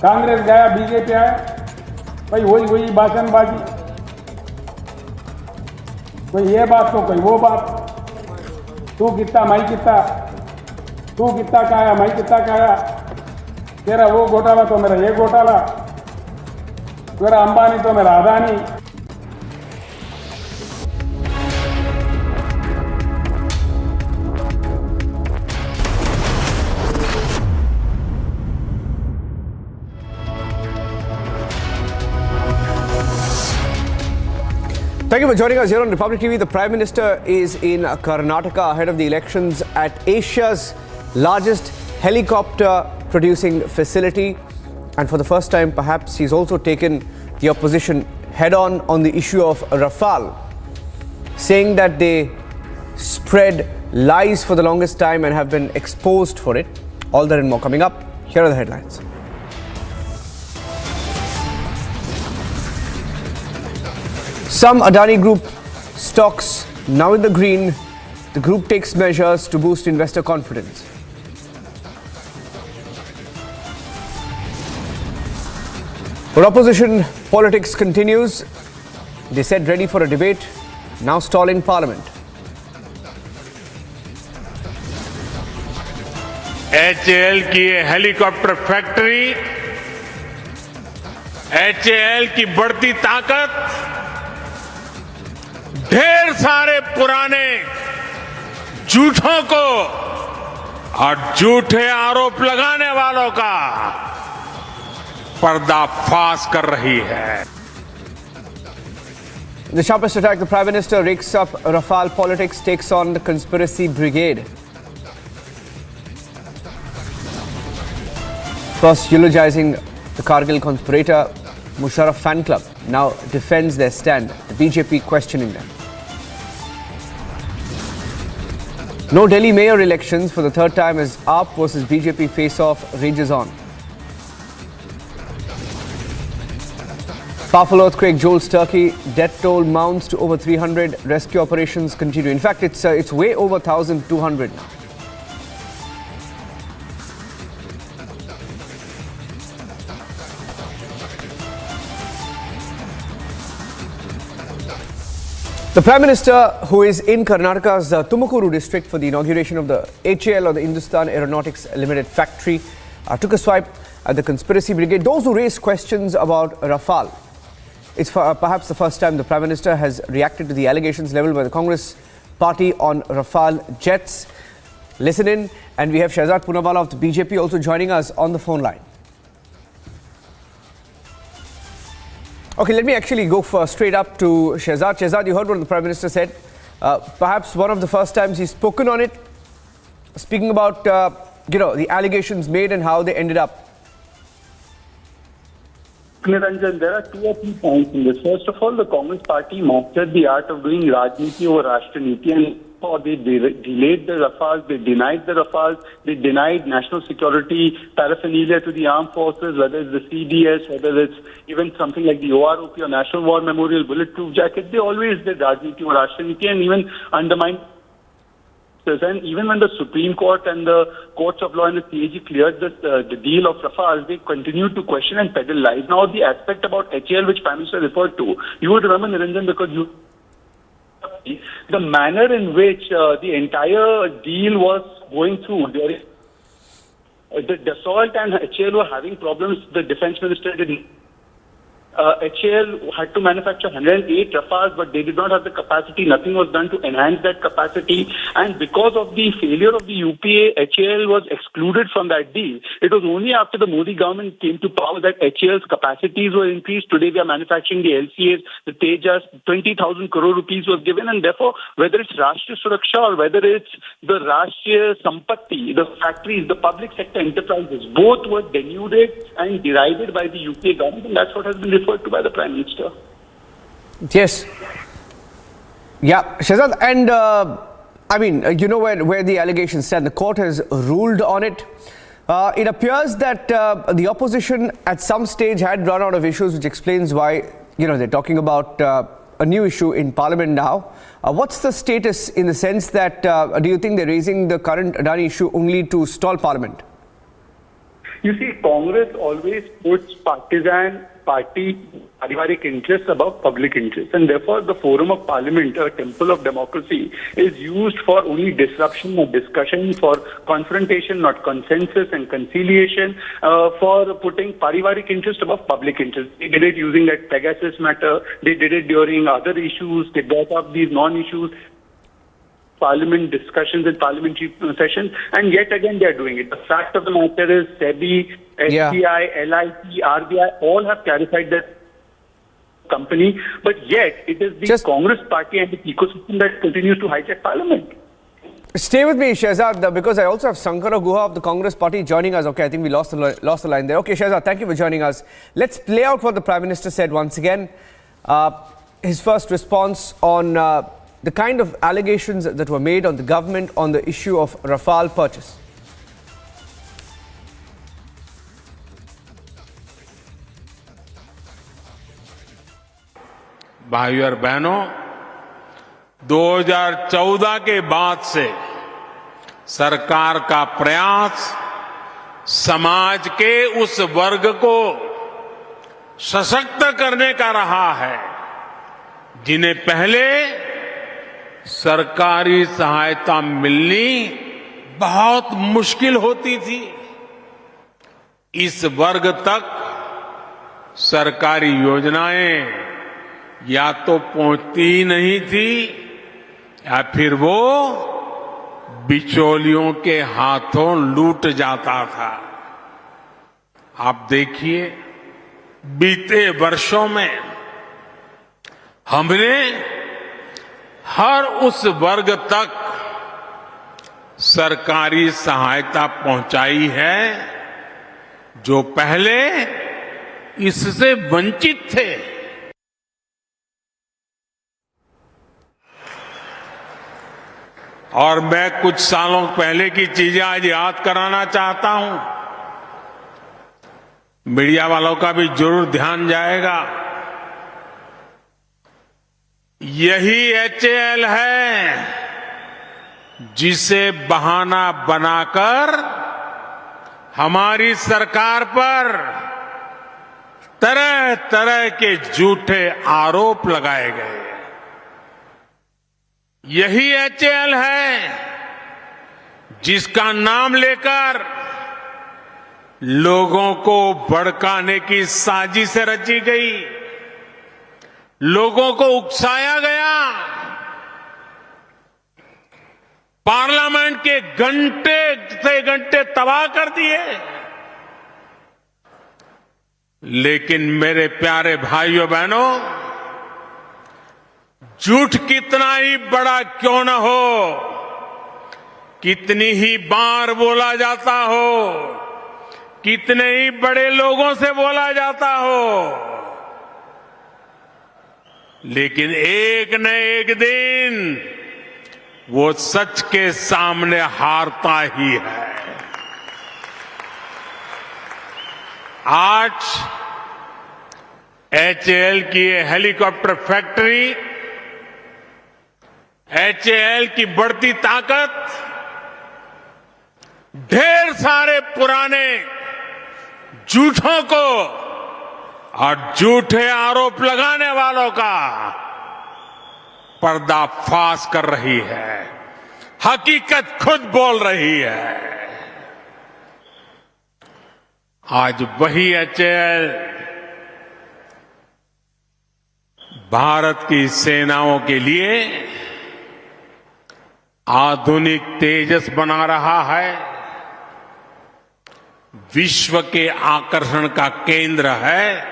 Congress गया, BJP आया, भाई वही भाषणबाजी, कोई ये बात तो कोई वो बात, तू कितना मैं कितना, तू कितना खाया मैं कितना खाया, तेरा वो घोटाला तो मेरा ये घोटाला, तेरा अंबानी तो मेरा Adani. Thank you for joining us here on Republic TV. The Prime Minister is in Karnataka ahead of the elections at Asia's largest helicopter producing facility. And for the first time, perhaps, he's also taken the opposition head-on the issue of Rafale, saying that they spread lies for the longest time and have been exposed for it. All that and more coming up. Here are the headlines. Some Adani Group stocks now in the green. The group takes measures to boost investor confidence. But opposition politics continues. They said ready for a debate, now stalling Parliament. HAL की helicopter factory, HAL की बढ़ती ताकत, ढेर सारे पुराने झूठों को और झूठे आरोप लगाने वालों का पर्दाफाश कर रही है. The sharpest attack, the Prime Minister rakes up Rafale politics, takes on the conspiracy brigade. First eulogizing the Kargil conspirator, Musharraf fan club now defends their stand, the BJP questioning them. No Delhi mayor elections for the third time as AAP versus BJP face-off rages on. Powerful earthquake jolts Turkey, death toll mounts to over 300, rescue operations continue. In fact, it's way over 1,200 now. The Prime Minister, who is in Karnataka's Tumakuru district for the inauguration of the HAL or the Hindustan Aeronautics Limited factory, took a swipe at the conspiracy brigade. Those who raised questions about Rafale. It's perhaps the first time the Prime Minister has reacted to the allegations leveled by the Congress party on Rafale jets. Listen in, and we have Shehzad Poonawala of the BJP also joining us on the phone line. Okay, let me actually go straight up to Shehzad. Shehzad, you heard what the Prime Minister said. Perhaps one of the first times he's spoken on it, speaking about, the allegations made and how they ended up. Niranjan, there are 2 or 3 points in this. First of all, the Congress party mastered the art of doing Rajniti over Rashtaniti, and they delayed the Rafales, they denied the Rafales, they denied national security paraphernalia to the armed forces, whether it's the CDS, whether it's even something like the OROP or National War Memorial Bulletproof Jacket. They always did Rajniti over Rashtaniti and even undermined. And even when the Supreme Court and the courts of law and the CAG cleared the deal of Rafale, they continued to question and peddle lies. Now, the aspect about HAL, which Prime Minister referred to, you would remember, Niranjan, because the manner in which the entire deal was going through, the Dassault and HAL were having problems. The Defence Minister didn't. HAL had to manufacture 108 Rafales, but they did not have the capacity. Nothing was done to enhance that capacity. And because of the failure of the UPA, HAL was excluded from that deal. It was only after the Modi government came to power that HAL's capacities were increased. Today we are manufacturing the LCAs, the Tejas, 20,000 crore rupees was given. And therefore, whether it's Rashtriya Suraksha or whether it's the Rashtriya Sampatti, the factories, the public sector enterprises, both were denuded and derided by the UPA government. And that's what has been referred to by the Prime Minister. Yes. Yeah, Shehzad, and I mean, you know where the allegations stand. The court has ruled on it. It appears that the opposition at some stage had run out of issues, which explains why, they're talking about a new issue in Parliament now. What's the status in the sense that, do you think they're raising the current Adani issue only to stall Parliament? You see, Congress always puts party-parivaric interests above public interests, and therefore the forum of Parliament, a temple of democracy, is used for only disruption or discussion, for confrontation, not consensus and conciliation, for putting parivaric interest above public interest. They did it using that Pegasus matter. They did it during other issues. They brought up these non-issues. Parliament discussions and parliamentary sessions, and yet again they are doing it. The fact of the matter is SEBI, SBI, LIC, RBI all have clarified that company, but yet it is the Congress party and the ecosystem that continues to hijack Parliament. Stay with me, Shehzad, because I also have Shankara Guha of the Congress party joining us. Okay, I think we lost the line there. Okay, Shehzad, thank you for joining us. Let's play out what the Prime Minister said once again. His first response on the kind of allegations that were made on the government on the issue of Rafale purchase. भाइयों और बहनों, 2014 के बाद से सरकार का प्रयास समाज के उस वर्ग को सशक्त करने का रहा है जिन्हें पहले सरकारी सहायता मिलनी बहुत मुश्किल होती थी। इस वर्ग तक सरकारी योजनाएं या तो पहुंचती ही नहीं थी या फिर वो बिचौलियों के हाथों लूट जाता था। आप देखिए, बीते वर्षों में हमने हर उस वर्ग तक सरकारी सहायता पहुंचाई है जो पहले इससे वंचित थे। और मैं कुछ सालों पहले की चीजें आज याद कराना चाहता हूं। मीडिया वालों का भी जरूर ध्यान जाएगा। यही HAL है जिसे बहाना बनाकर हमारी सरकार पर तरह तरह के झूठे आरोप लगाए गए। यही HAL है जिसका नाम लेकर लोगों को भड़काने की साजिश रची गई, लोगों को उकसाया गया, पार्लियामेंट के घंटे से घंटे तबाह कर दिए। लेकिन मेरे प्यारे भाइयों बहनों, झूठ कितना ही बड़ा क्यों न हो, कितनी ही बार बोला जाता हो, कितने ही बड़े लोगों से बोला जाता हो, लेकिन एक न एक दिन वो सच के सामने हारता ही है। आज HAL की ये हेलीकॉप्टर फैक्ट्री, HAL की बढ़ती ताकत ढेर सारे पुराने झूठों को और झूठे आरोप लगाने वालों का पर्दाफाश कर रही है। हकीकत खुद बोल रही है। आज वही HAL भारत की सेनाओं के लिए आधुनिक तेजस बना रहा है, विश्व के आकर्षण का केंद्र है।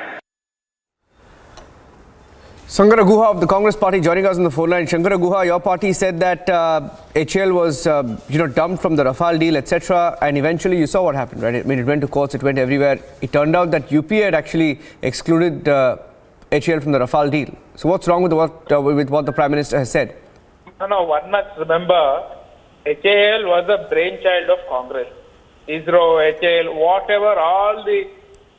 Shankara Guha of the Congress party joining us on the phone line. Shankara Guha, your party said that HAL was, dumped from the Rafale deal, etc. And eventually you saw what happened, right? I mean, it went to courts, it went everywhere. It turned out that UPA had actually excluded HAL from the Rafale deal. So what's wrong with what the Prime Minister has said? No, one must remember, HAL was a brainchild of Congress. ISRO, HAL, whatever, all the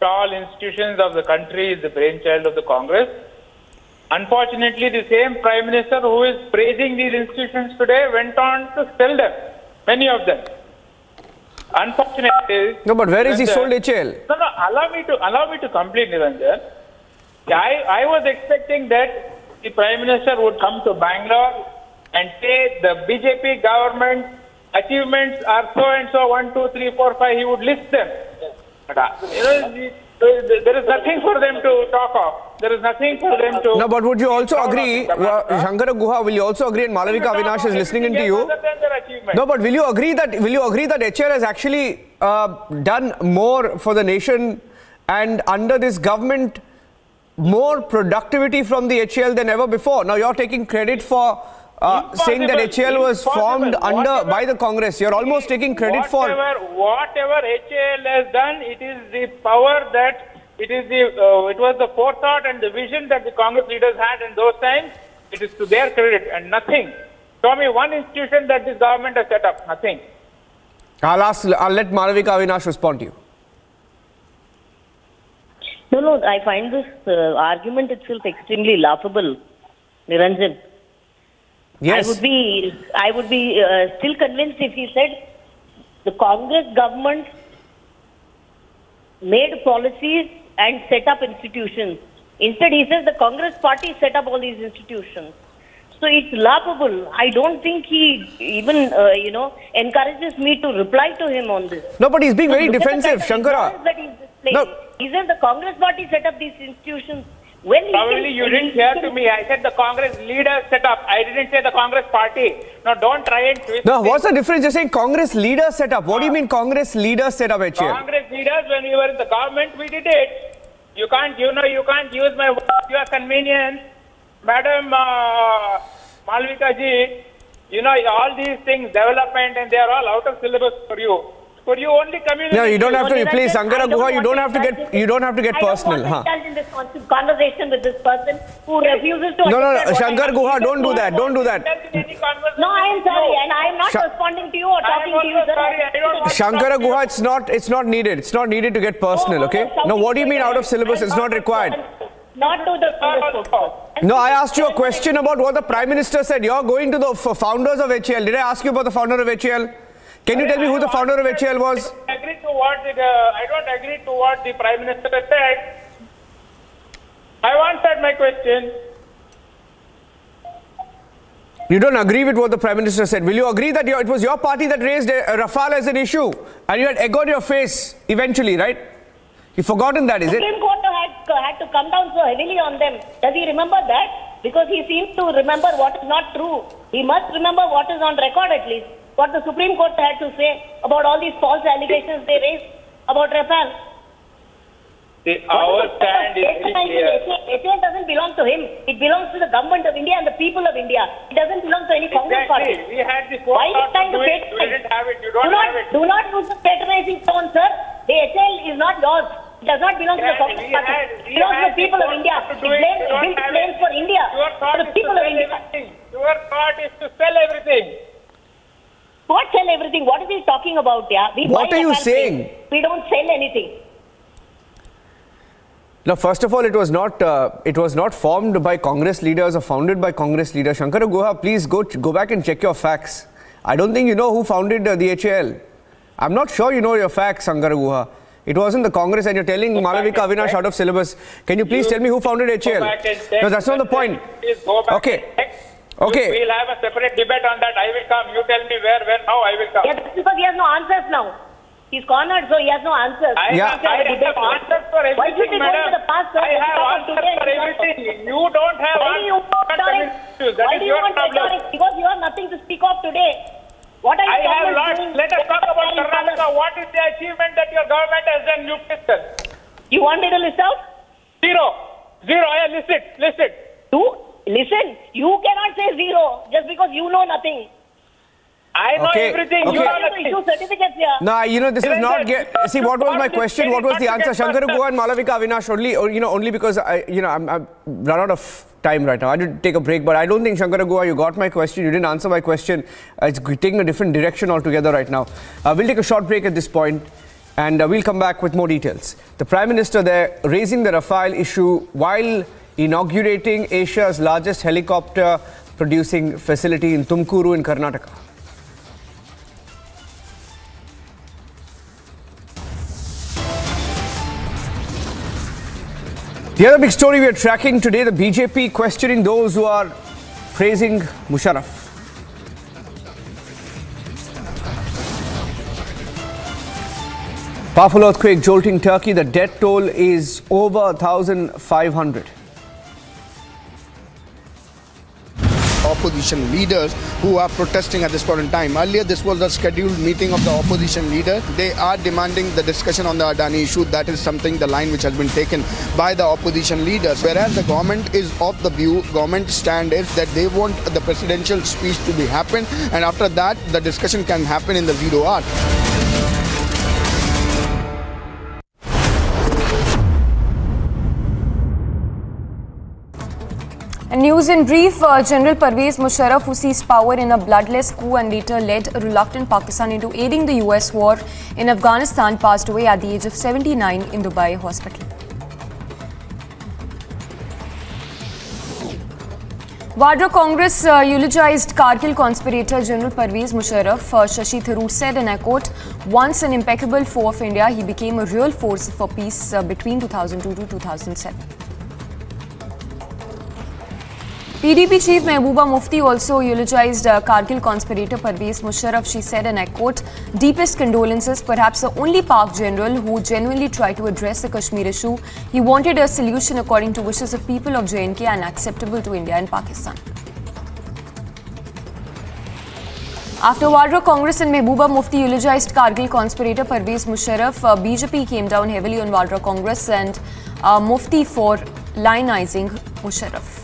tall institutions of the country is the brainchild of the Congress. Unfortunately, the same Prime Minister who is praising these institutions today went on to sell them, many of them. Unfortunately, No, but where is he sold HAL? No, allow me to complete, Niranjan. I was expecting that the Prime Minister would come to Bangalore and say the BJP government achievements are so and so 1, 2, 3, 4, 5. He would list them. But there is nothing for them to talk of. There is nothing for them to. No, but would you also agree, Shankara Guha, will you also agree, and Malavika Avinash is listening into you? No, but will you agree that HAL has actually done more for the nation, and under this government, more productivity from the HAL than ever before? Now you're taking credit for saying that HAL was formed by the Congress. You're almost taking credit for whatever HAL has done. It is the power that it was the forethought and the vision that the Congress leaders had in those times. It is to their credit and nothing. Show me one institution that this government has set up. Nothing. I'll let Malavika Avinash respond to you. No, I find this argument itself extremely laughable, Niranjan. Yes. I would be still convinced if he said the Congress government made policies and set up institutions. Instead, he says the Congress party set up all these institutions. So it's laughable. I don't think he even, encourages me to reply to him on this. No, but he's being very defensive, Shankara. No. He says the Congress party set up these institutions. Probably you didn't hear to me. I said the Congress leaders set up. I didn't say the Congress party. Now don't try and twist. No, what's the difference? You're saying Congress leaders set up. What do you mean Congress leaders set up HAL? Congress leaders, when we were in the government, we did it. You can't use my words to your convenience. Madam Malvika ji, all these things, development, and they are all out of syllabus for you. For you only community. No, you don't have to. Please, Shankara Guha, you don't have to get personal. I don't want to indulge in this conversation with this person who refuses to. No, Shankara Guha, don't do that. Don't do that. No, I am sorry, and I am not responding to you or talking to you. Shankara Guha, it's not needed. It's not needed to get personal. Okay. No, what do you mean out of syllabus? It's not required. Not to the No, I asked you a question about what the Prime Minister said. You're going to the founders of HAL. Did I ask you about the founder of HAL? Can you tell me who the founder of HAL was? I don't agree to what the Prime Minister has said. I answered my question. You don't agree with what the Prime Minister said. Will you agree that it was your party that raised Rafale as an issue and you had egg on your face eventually, right? You've forgotten that, is it? Supreme Court had to come down so heavily on them. Does he remember that? Because he seems to remember what is not true. He must remember what is on record at least. What the Supreme Court had to say about all these false allegations they raised about Rafale. Our stand is very clear. HAL doesn't belong to him. It belongs to the government of India and the people of India. It doesn't belong to any Congress party. We had the Why are you trying to patronize? We didn't have it. You don't have it. Do not use the patronizing tone, sir. The HAL is not yours. It does not belong to the Congress party. It belongs to the people of India. It built planes for India. For the people of India. Your thought is to sell everything. What sell everything? What is he talking about? Yeah? What are you saying? We don't sell anything. Now, first of all, it was not formed by Congress leaders or founded by Congress leaders. Shankara Guha, please go back and check your facts. I don't think you know who founded the HAL. I'm not sure you know your facts, Shankara Guha. It wasn't the Congress, and you're telling Malavika Avinash out of syllabus. Can you please tell me who founded HAL? No, that's not the point. Okay. Okay. We'll have a separate debate on that. I will come. You tell me where, when, how I will come. Yeah, that's because he has no answers now. He's cornered, so he has no answers. I have answers for everything, Why should we go to the past? I have answers for everything. You don't have answers. Why do you want rhetoric? Because you have nothing to speak of today. What are you I have lots. Let us talk about Karnataka. What is the achievement that your government has done? You discuss. You want me to list out? Zero. Yeah, list it. Listen, you cannot say zero just because you know nothing. I know everything. Okay. You You are have to issue certificates here. No, this is not. See, what was my question? What was the answer? Shankar Goa and Malavika Avinash only because I'm run out of time right now. I did take a break, but I don't think Shankar Goa, you got my question. You didn't answer my question. It's taking a different direction altogether right now. We'll take a short break at this point, and we'll come back with more details. The Prime Minister there raising the Rafale issue while inaugurating Asia's largest helicopter producing facility in Tumkuru in Karnataka. The other big story we are tracking today, the BJP questioning those who are praising Musharraf. Powerful earthquake jolting Turkey. The death toll is over 1,500. Opposition leaders who are protesting at this point in time. Earlier, this was a scheduled meeting of the opposition leader. They are demanding the discussion on the Adani issue. That is something, the line which has been taken by the opposition leaders. Whereas the government is of the view, government stand is that they want the presidential speech to be happen, and after that, the discussion can happen in the 0 hour. And news in brief, General Parvez Musharraf, who seized power in a bloodless coup and later led a reluctant Pakistan into aiding the US war in Afghanistan, passed away at the age of 79 in Dubai hospital. Vadra Congress eulogized Kargil conspirator General Parvez Musharraf. Shashi Tharoor said, and I quote, "Once an impeccable foe of India, he became a real force for peace between 2002 to 2007. PDP chief Mehbooba Mufti also eulogized Kargil conspirator Parvez Musharraf. She said, and I quote, "Deepest condolences, perhaps the only Pak general who genuinely tried to address the Kashmir issue. He wanted a solution according to wishes of people of J&K and acceptable to India and Pakistan." After Vadra Congress and Mehbooba Mufti eulogized Kargil conspirator Parvez Musharraf, BJP came down heavily on Vadra Congress and Mufti for lionizing Musharraf.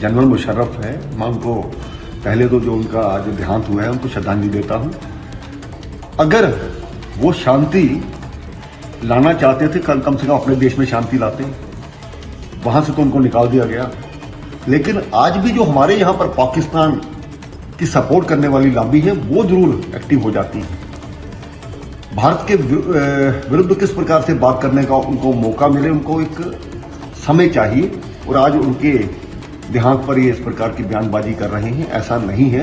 General Musharraf है, मैं उनको पहले तो जो उनका आज देहांत हुआ है उनको श्रद्धांजलि देता हूं। अगर वो शांति लाना चाहते थे, कम से कम अपने देश में शांति लाते, वहां से तो उनको निकाल दिया गया। लेकिन आज भी जो हमारे यहां पर पाकिस्तान की सपोर्ट करने वाली लॉबी है वो जरूर एक्टिव हो जाती है। भारत के विरुद्ध किस प्रकार से बात करने का उनको मौका मिले, उनको एक समय चाहिए, और आज उनके देहांत पर ये इस प्रकार की बयानबाजी कर रहे हैं, ऐसा नहीं है।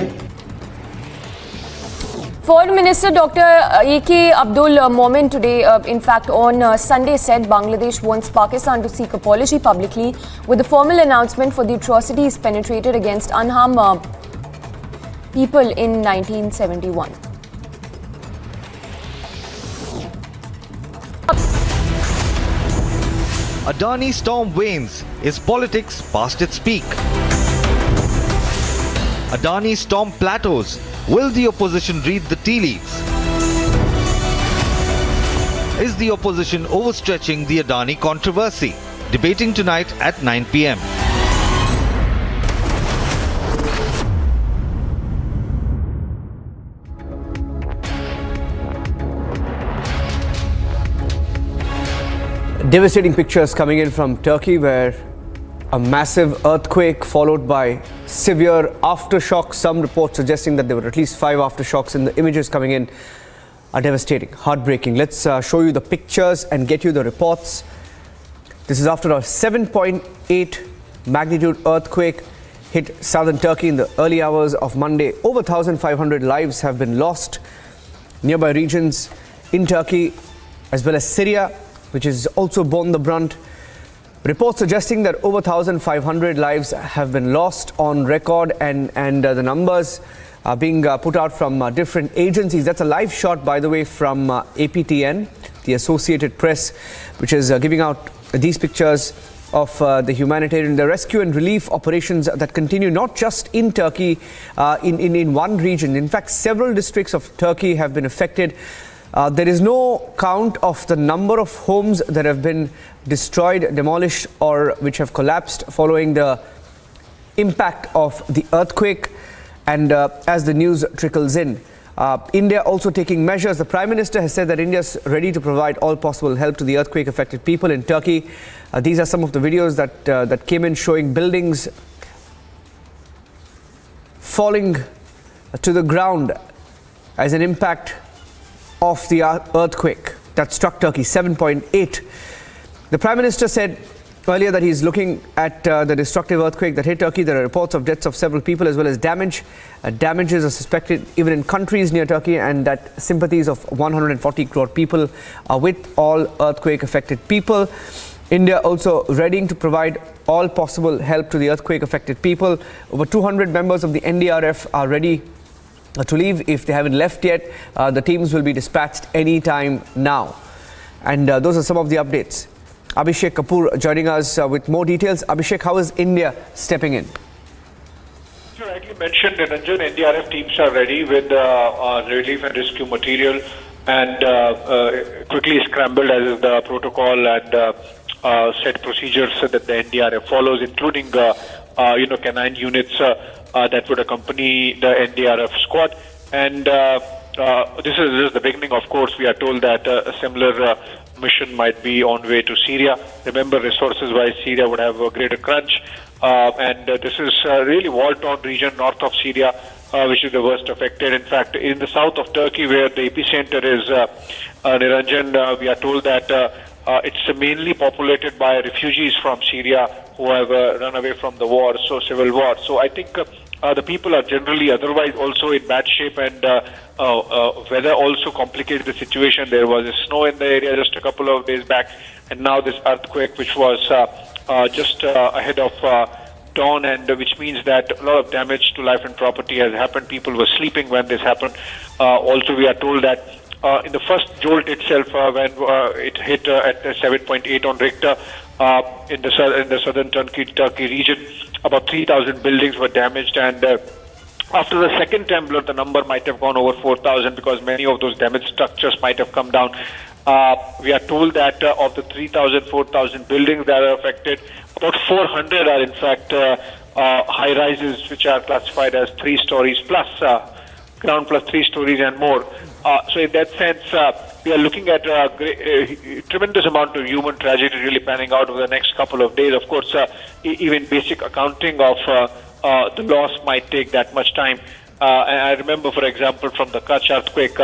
Foreign Minister Dr. A.K. Abdul Momen today, in fact on Sunday, said Bangladesh wants Pakistan to seek apology publicly with a formal announcement for the atrocities perpetrated against unharmed people in 1971. Adani storm wanes. Is politics past its peak? Adani storm plateaus. Will the opposition read the tea leaves? Is the opposition overstretching the Adani controversy? Debating tonight at 9 p.m. Devastating pictures coming in from Turkey, where a massive earthquake followed by severe aftershocks. Some reports suggesting that there were at least 5 aftershocks, and the images coming in are devastating, heartbreaking. Let's show you the pictures and get you the reports. This is after a 7.8 magnitude earthquake hit southern Turkey in the early hours of Monday. Over 1,500 lives have been lost. Nearby regions in Turkey, as well as Syria, which has also borne the brunt. Reports suggesting that over 1,500 lives have been lost on record, and the numbers are being put out from different agencies. That's a live shot, by the way, from APTN, the Associated Press, which is giving out these pictures of the humanitarian, the rescue and relief operations that continue not just in Turkey, in one region. In fact, several districts of Turkey have been affected. There is no count of the number of homes that have been destroyed, demolished, or which have collapsed following the impact of the earthquake. And as the news trickles in, India also taking measures. The Prime Minister has said that India is ready to provide all possible help to the earthquake-affected people in Turkey. These are some of the videos that came in showing buildings falling to the ground as an impact of the earthquake that struck Turkey, 7.8. The Prime Minister said earlier that he's looking at the destructive earthquake that hit Turkey. There are reports of deaths of several people as well as damage. Damages are suspected even in countries near Turkey, and that sympathies of 140 crore people are with all earthquake-affected people. India also readying to provide all possible help to the earthquake-affected people. Over 200 members of the NDRF are ready to leave. If they haven't left yet, the teams will be dispatched anytime now. And those are some of the updates. Abhishek Kapoor joining us with more details. Abhishek, how is India stepping in? You rightly mentioned, Niranjan, NDRF teams are ready with relief and rescue material and quickly scrambled as is the protocol and set procedures that the NDRF follows, including canine units that would accompany the NDRF squad. And this is the beginning. Of course, we are told that a similar mission might be on way to Syria. Remember, resources-wise, Syria would have a greater crunch. And this is really war-torn region north of Syria, which is the worst affected. In fact, in the south of Turkey, where the epicenter is, Niranjan, we are told that it's mainly populated by refugees from Syria who have run away from the war, civil war. So I think the people are generally otherwise also in bad shape, and weather also complicated the situation. There was snow in the area just a couple of days back, and now this earthquake, which was just ahead of dawn, and which means that a lot of damage to life and property has happened. People were sleeping when this happened. Also, we are told that in the first jolt itself, when it hit at 7.8 on Richter in the southern Turkey region, about 3,000 buildings were damaged, and after the second trembler, the number might have gone over 4,000 because many of those damaged structures might have come down. We are told that of the 3,000, 4,000 buildings that are affected, about 400 are in fact high-rises, which are classified as 3 stories plus, ground plus 3 stories and more. So in that sense, we are looking at a tremendous amount of human tragedy really panning out over the next couple of days. Of course, even basic accounting of the loss might take that much time. And I remember, for example, from the Kutch earthquake,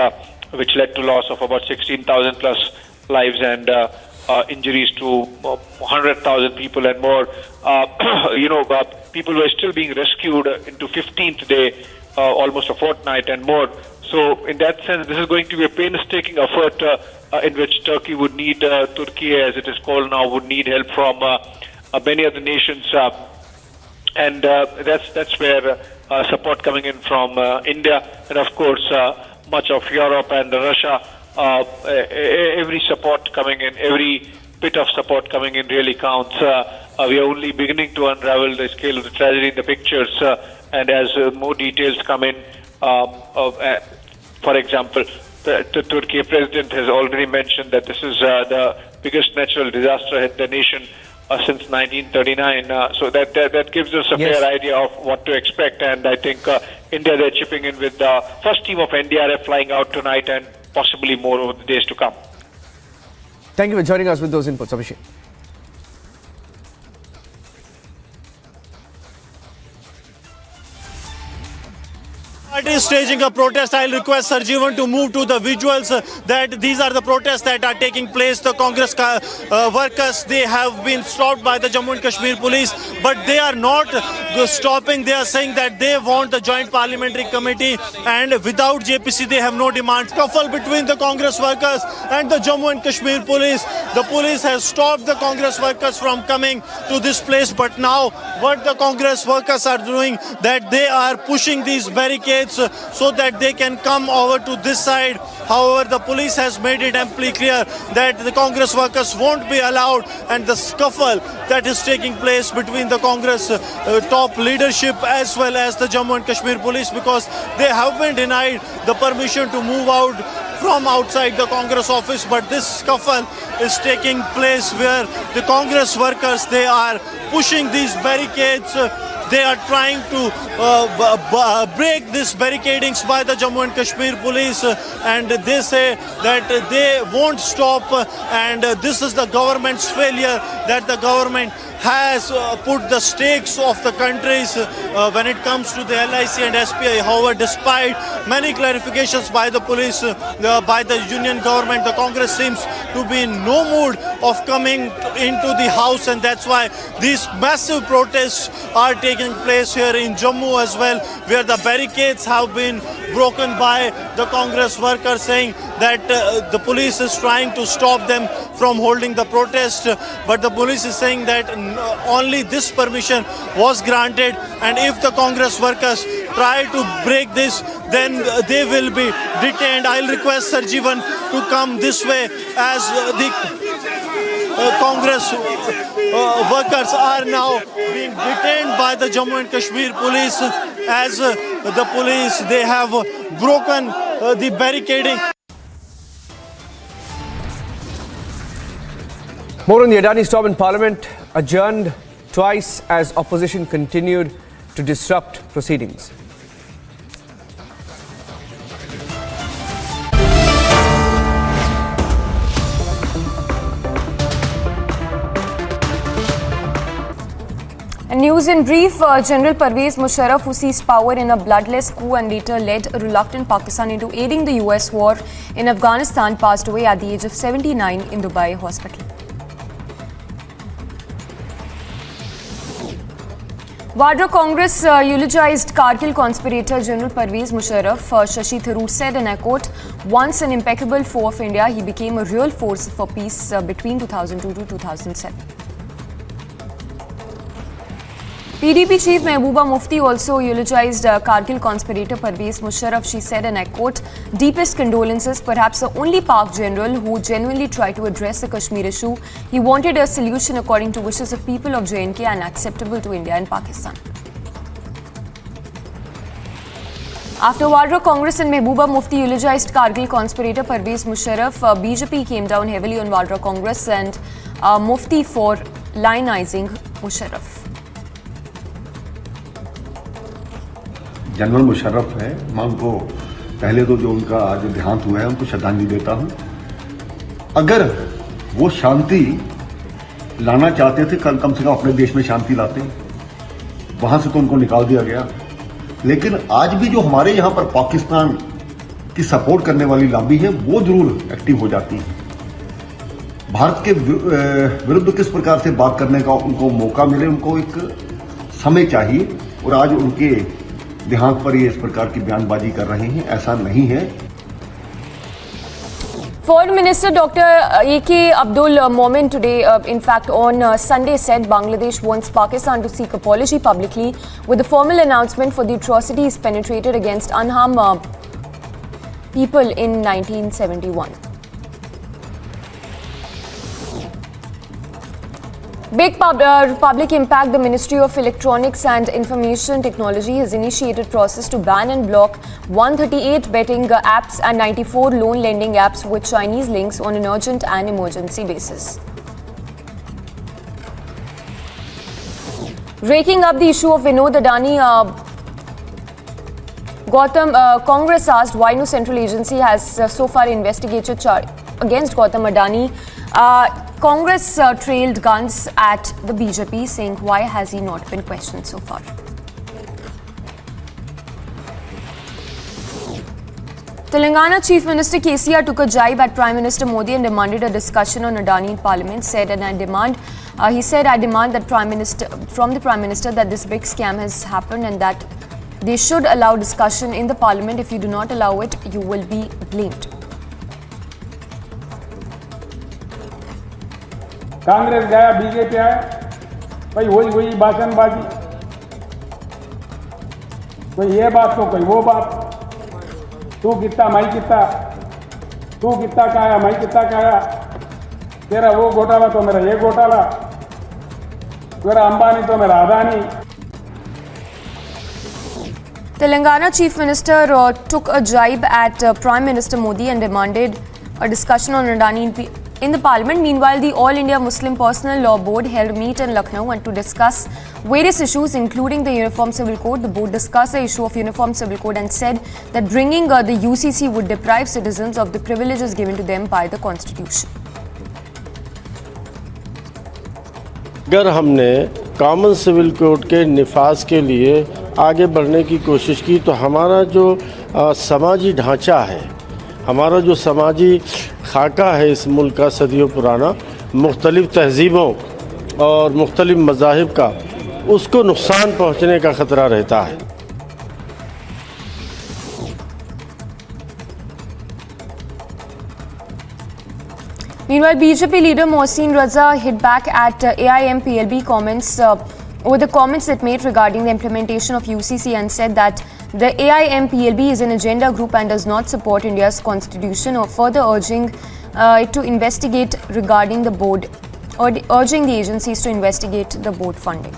which led to loss of about 16,000 plus lives and injuries to 100,000 people and more. People were still being rescued into 15th day, almost a fortnight and more. So in that sense, this is going to be a painstaking effort in which Turkey would need, Turkey as it is called now, would need help from many other nations. And that's where support coming in from India, and of course much of Europe and Russia. Every support coming in, every bit of support coming in really counts. We are only beginning to unravel the scale of the tragedy in the pictures, and as more details come in, for example, the Turkey president has already mentioned that this is the biggest natural disaster hit the nation since 1939. So that gives us a fair idea of what to expect. And I think India, they're chipping in with the first team of NDRF flying out tonight and possibly more over the days to come. Thank you for joining us with those inputs, Abhishek. Party is staging a protest. I'll request Sarjeevan to move to the visuals. That these are the protests that are taking place. The Congress workers, they have been stopped by the Jammu and Kashmir police, but they are not stopping. They are saying that they want the joint parliamentary committee, and without JPC they have no demands. Scuffle between the Congress workers and the Jammu and Kashmir police. The police has stopped the Congress workers from coming to this place, but now what the Congress workers are doing, that they are pushing these barricades so that they can come over to this side. However, the police has made it amply clear that the Congress workers won't be allowed, and the scuffle that is taking place between the Congress top leadership as well as the Jammu and Kashmir police, because they have been denied the permission to move out from outside the Congress office. But this scuffle is taking place where the Congress workers, they are pushing these barricades. they are trying to break this barricadings by the Jammu and Kashmir police, and they say that they won't stop, and this is the government's failure, that the government has put the stakes of the countries when it comes to the LIC and SPI. However, despite many clarifications by the police, by the union government, the Congress seems to be in no mood of coming into the house, and that's why these massive protests are taking place here in Jammu as well, where the barricades have been broken by the Congress workers, saying that the police is trying to stop them from holding the protest, but the police is saying that only this permission was granted, and if the Congress workers try to break this, then they will be detained. I'll request Sarjivan to come this way, as the Congress workers are now being detained by the Jammu and Kashmir police, as the police, they have broken the barricading. More on the Adani storm in Parliament, adjourned twice as opposition continued to disrupt proceedings. And news in brief, General Parvez Musharraf, who seized power in a bloodless coup and later led a reluctant Pakistan into aiding the US war in Afghanistan, passed away at the age of 79 in Dubai hospital. Vadra Congress eulogized Kargil conspirator General Parvez Musharraf. Shashi Tharoor said, and I quote, "Once an impeccable foe of India, he became a real force for peace between 2002 to 2007. PDP chief Mehbooba Mufti also eulogized Kargil conspirator Parvez Musharraf. She said, and I quote, "Deepest condolences, perhaps the only Pak general who genuinely tried to address the Kashmir issue. He wanted a solution according to wishes of people of J&K and acceptable to India and Pakistan." After Vadra Congress and Mehbooba Mufti eulogized Kargil conspirator Parvez Musharraf, BJP came down heavily on Vadra Congress and Mufti for lionizing Musharraf. General Musharraf है, मैं उनको पहले तो जो उनका आज देहांत हुआ है उनको श्रद्धांजलि देता हूं। अगर वो शांति लाना चाहते थे, कम से कम अपने देश में शांति लाते, वहां से तो उनको निकाल दिया गया। लेकिन आज भी जो हमारे यहाँ पर पाकिस्तान की सपोर्ट करने वाली लॉबी है, वो जरूर एक्टिव हो जाती है। भारत के विरुद्ध किस प्रकार से बात करने का उनको मौका मिले, उनको एक समय चाहिए, और आज उनके देहांत पर ये इस प्रकार की बयानबाजी कर रहे हैं, ऐसा नहीं है। Foreign Minister Dr. A.K. Abdul Momen today, in fact on Sunday, said Bangladesh wants Pakistan to seek apology publicly with a formal announcement for the atrocities perpetrated against unharmed people in 1971. Big public impact. The Ministry of Electronics and Information Technology has initiated process to ban and block 138 betting apps and 94 loan lending apps with Chinese links on an urgent and emergency basis. Raking up the issue of Vinod Adani, Congress asked why no central agency has so far investigated against Gautam Adani. Congress trailed guns at the BJP, saying why has he not been questioned so far. Telangana Chief Minister KCR took a jibe at Prime Minister Modi and demanded a discussion on Adani in Parliament. He said I demand that from the Prime Minister that this big scam has happened and that they should allow discussion in the Parliament. If you do not allow it, you will be blamed. Congress गया, BJP आया, भाई वही भाषणबाजी, कोई ये बात तो कोई वो बात, तू कितना मैं कितना, तू कितना खाया मैं कितना खाया, तेरा वो घोटाला तो मेरा ये घोटाला, तेरा अंबानी तो मेरा Adani. Telangana Chief Minister took a jibe at Prime Minister Modi and demanded a discussion on Adani in the Parliament. Meanwhile, the All India Muslim Personal Law Board held a meet in Lucknow and to discuss various issues, including the Uniform Civil Code. The board discussed the issue of Uniform Civil Code and said that bringing the UCC would deprive citizens of the privileges given to them by the Constitution. अगर हमने common civil code के निफाज के लिए आगे बढ़ने की कोशिश की तो हमारा जो समाजी ढांचा है, हमारा जो समाजी खाका है इस मुल्क का सदियों पुराना, मुख्तलिफ तहजीबों और मुख्तलिफ मज़ाहिब का, उसको नुकसान पहुँचने का ख़तरा रहता है। Meanwhile, BJP leader Mohsin Raza hit back at AIMPLB comments over the comments it made regarding the implementation of UCC and said that the AIMPLB is an agenda group and does not support India's constitution, or further urging it to investigate regarding the board, or urging the agencies to investigate the board funding.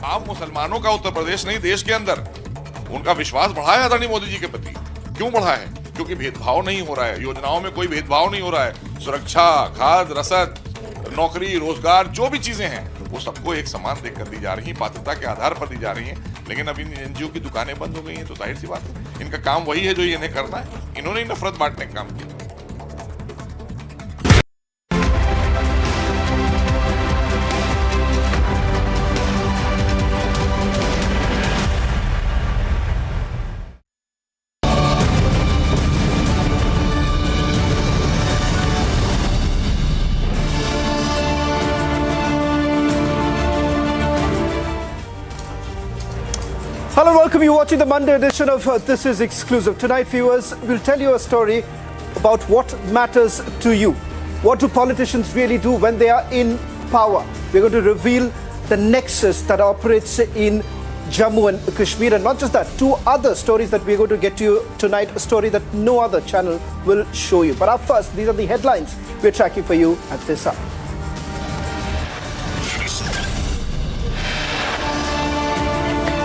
आप मुसलमानों का उत्तर प्रदेश नहीं, देश के अंदर उनका विश्वास बढ़ा है आदरणीय मोदी जी के प्रति। क्यों बढ़ा है? क्योंकि भेदभाव नहीं हो रहा है, योजनाओं में कोई भेदभाव नहीं हो रहा है। सुरक्षा, खाद, रसद, नौकरी, रोजगार, जो भी चीजें हैं वो सबको एक समान देखकर दी जा रही हैं, पात्रता के आधार पर दी जा रही हैं। लेकिन अब इन एनजीओ की दुकानें बंद हो गई हैं तो जाहिर सी बात है इनका काम वही है जो इन्हें करना है। इन्होंने नफरत बांटने का काम किया। Hello and welcome. You're watching the Monday edition of This Is Exclusive. Tonight, viewers, we'll tell you a story about what matters to you. What do politicians really do when they are in power? We're going to reveal the nexus that operates in Jammu and Kashmir. And not just that, two other stories that we're going to get to you tonight, a story that no other channel will show you. But up first, these are the headlines we're tracking for you at this hour.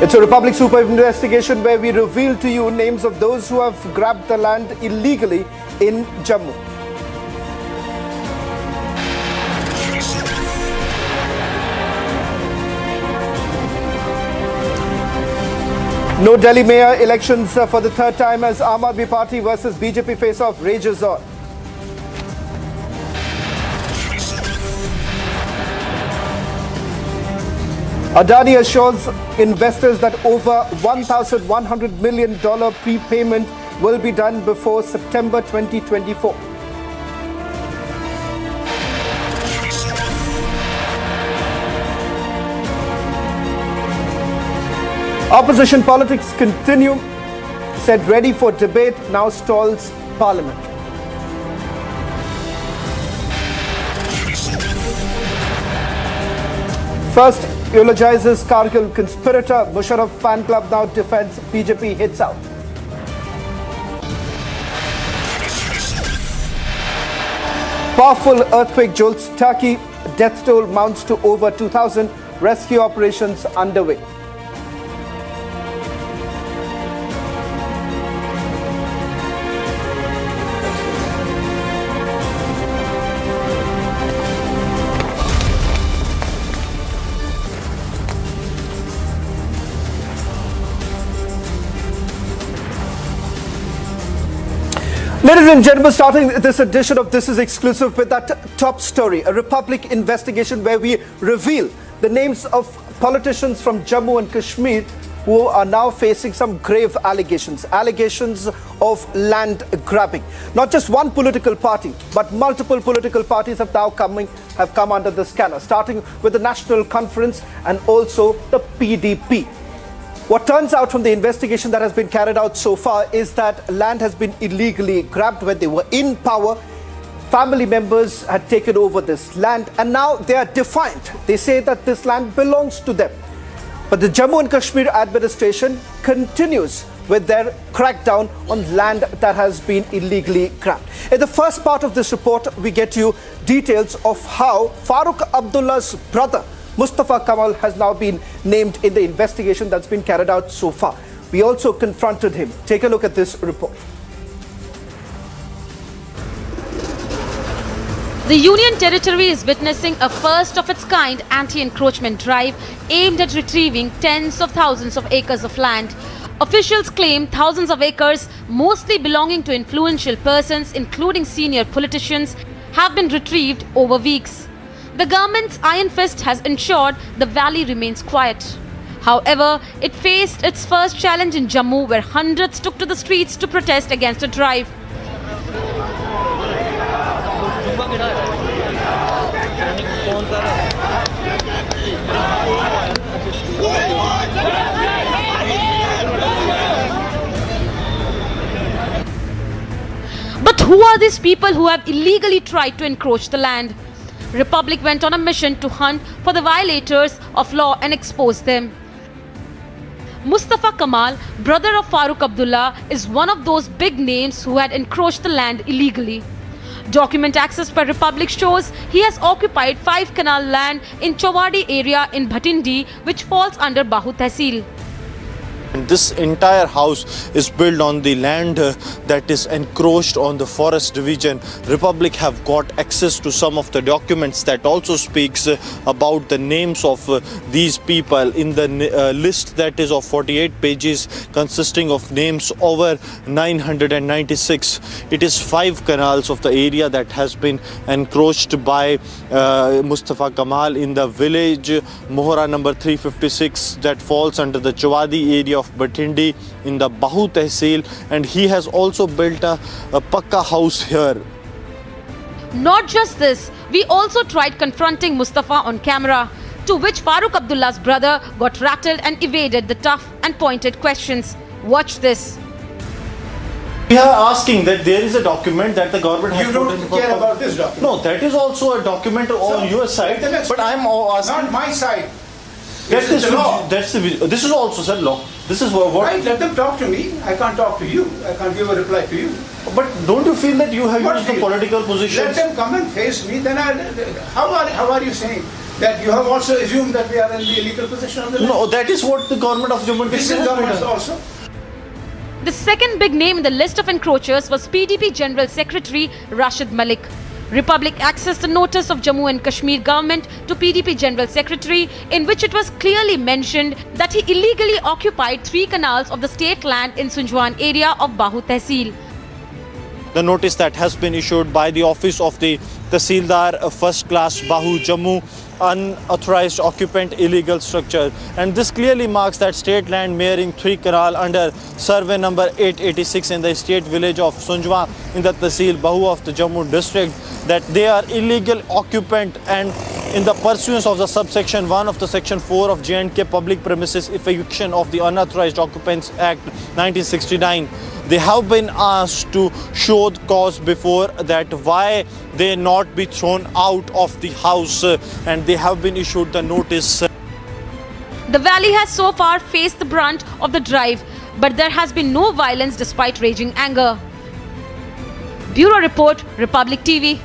It's a Republic Super investigation where we reveal to you names of those who have grabbed the land illegally in Jammu. No Delhi mayor elections for the third time as Aam Aadmi Party versus BJP face-off rages on. Adani assures investors that over $1,100 million prepayment will be done before September 2024. Opposition politics continue. Said ready for debate, now stalls Parliament. First, eulogizes Kargil conspirator. Musharraf fan club now defends BJP hits out. Powerful earthquake jolts Turkey. Death toll mounts to over 2,000. Rescue operations underway. Ladies and gentlemen, starting this edition of This Is Exclusive with that top story, a Republic investigation where we reveal the names of politicians from Jammu and Kashmir who are now facing some grave allegations of land grabbing. Not just one political party, but multiple political parties have now come under the scanner, starting with the National Conference and also the PDP. What turns out from the investigation that has been carried out so far is that land has been illegally grabbed when they were in power. Family members had taken over this land and now they are defiant. They say that this land belongs to them. But the Jammu and Kashmir administration continues with their crackdown on land that has been illegally grabbed. In the first part of this report, we get you details of how Farooq Abdullah's brother, Mustafa Kamal, has now been named in the investigation that's been carried out so far. We also confronted him. Take a look at this report. The Union Territory is witnessing a first-of-its-kind anti-encroachment drive aimed at retrieving tens of thousands of acres of land. Officials claim thousands of acres, mostly belonging to influential persons, including senior politicians, have been retrieved over weeks. The government's iron fist has ensured the valley remains quiet. However, it faced its first challenge in Jammu, where hundreds took to the streets to protest against a drive. But who are these people who have illegally tried to encroach the land? Republic went on a mission to hunt for the violators of law and expose them. Mustafa Kamal, brother of Farooq Abdullah, is one of those big names who had encroached the land illegally. Document accessed by Republic shows he has occupied 5 canal land in Chowadi area in Bhatindi, which falls under Bahu Tehsil. And this entire house is built on the land that is encroached on the forest division. Republic have got access to some of the documents that also speaks about the names of these people in the list that is of 48 pages, consisting of names over 996. It is 5 canals of the area that has been encroached by Mustafa Kamal in the village Mohra number 356 that falls under the Chowadi area of Bhatindi in the Bahu Tehsil, and he has also built a Pakka house here. Not just this, we also tried confronting Mustafa on camera, to which Farooq Abdullah's brother got rattled and evaded the tough and pointed questions. Watch this. We are asking that there is a document that the government has. You don't care about this document? No, that is also a document on your side, but I am asking. Not my side. This is also, sir, law. This is what. Right, let them talk to me. I can't talk to you. I can't give a reply to you. But don't you feel that you have used the political position? Let them come and face me. Then how are you saying that you have also assumed that we are in the illegal possession of the land? No, that is what the government of Jammu and Kashmir This is government also. The second big name in the list of encroachers was PDP General Secretary Rashid Malik. Republic accessed a notice of Jammu and Kashmir government to PDP General Secretary, in which it was clearly mentioned that he illegally occupied 3 canals of the state land in Sunjwan area of Bahu Tehsil. The notice that has been issued by the office of the Tehsildar First Class Bahu Jammu, unauthorized occupant illegal structure, and this clearly marks that state land mirroring 3 canal under survey number 886 in the state village of Sunjwa in the Tehsil Bahu of the Jammu district, that they are illegal occupant, and in the pursuance of the subsection 1 of the section 4 of J&K Public Premises Eviction of the Unauthorized Occupants Act 1969, they have been asked to show the cause before that why they not be thrown out of the house, and they have been issued the notice. The valley has so far faced the brunt of the drive, but there has been no violence despite raging anger. Bureau Report, Republic TV.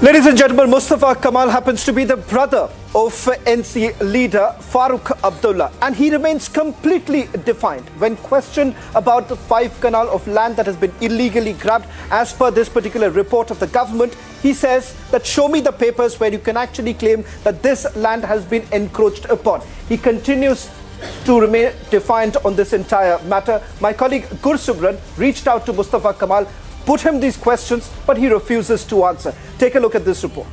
Ladies and gentlemen, Mustafa Kamal happens to be the brother of NC leader Farooq Abdullah, and he remains completely defiant when questioned about the 5 canal of land that has been illegally grabbed. As per this particular report of the government, he says that show me the papers where you can actually claim that this land has been encroached upon. He continues to remain defiant on this entire matter. My colleague Gursubran reached out to Mustafa Kamal, put him these questions, but he refuses to answer. Take a look at this report.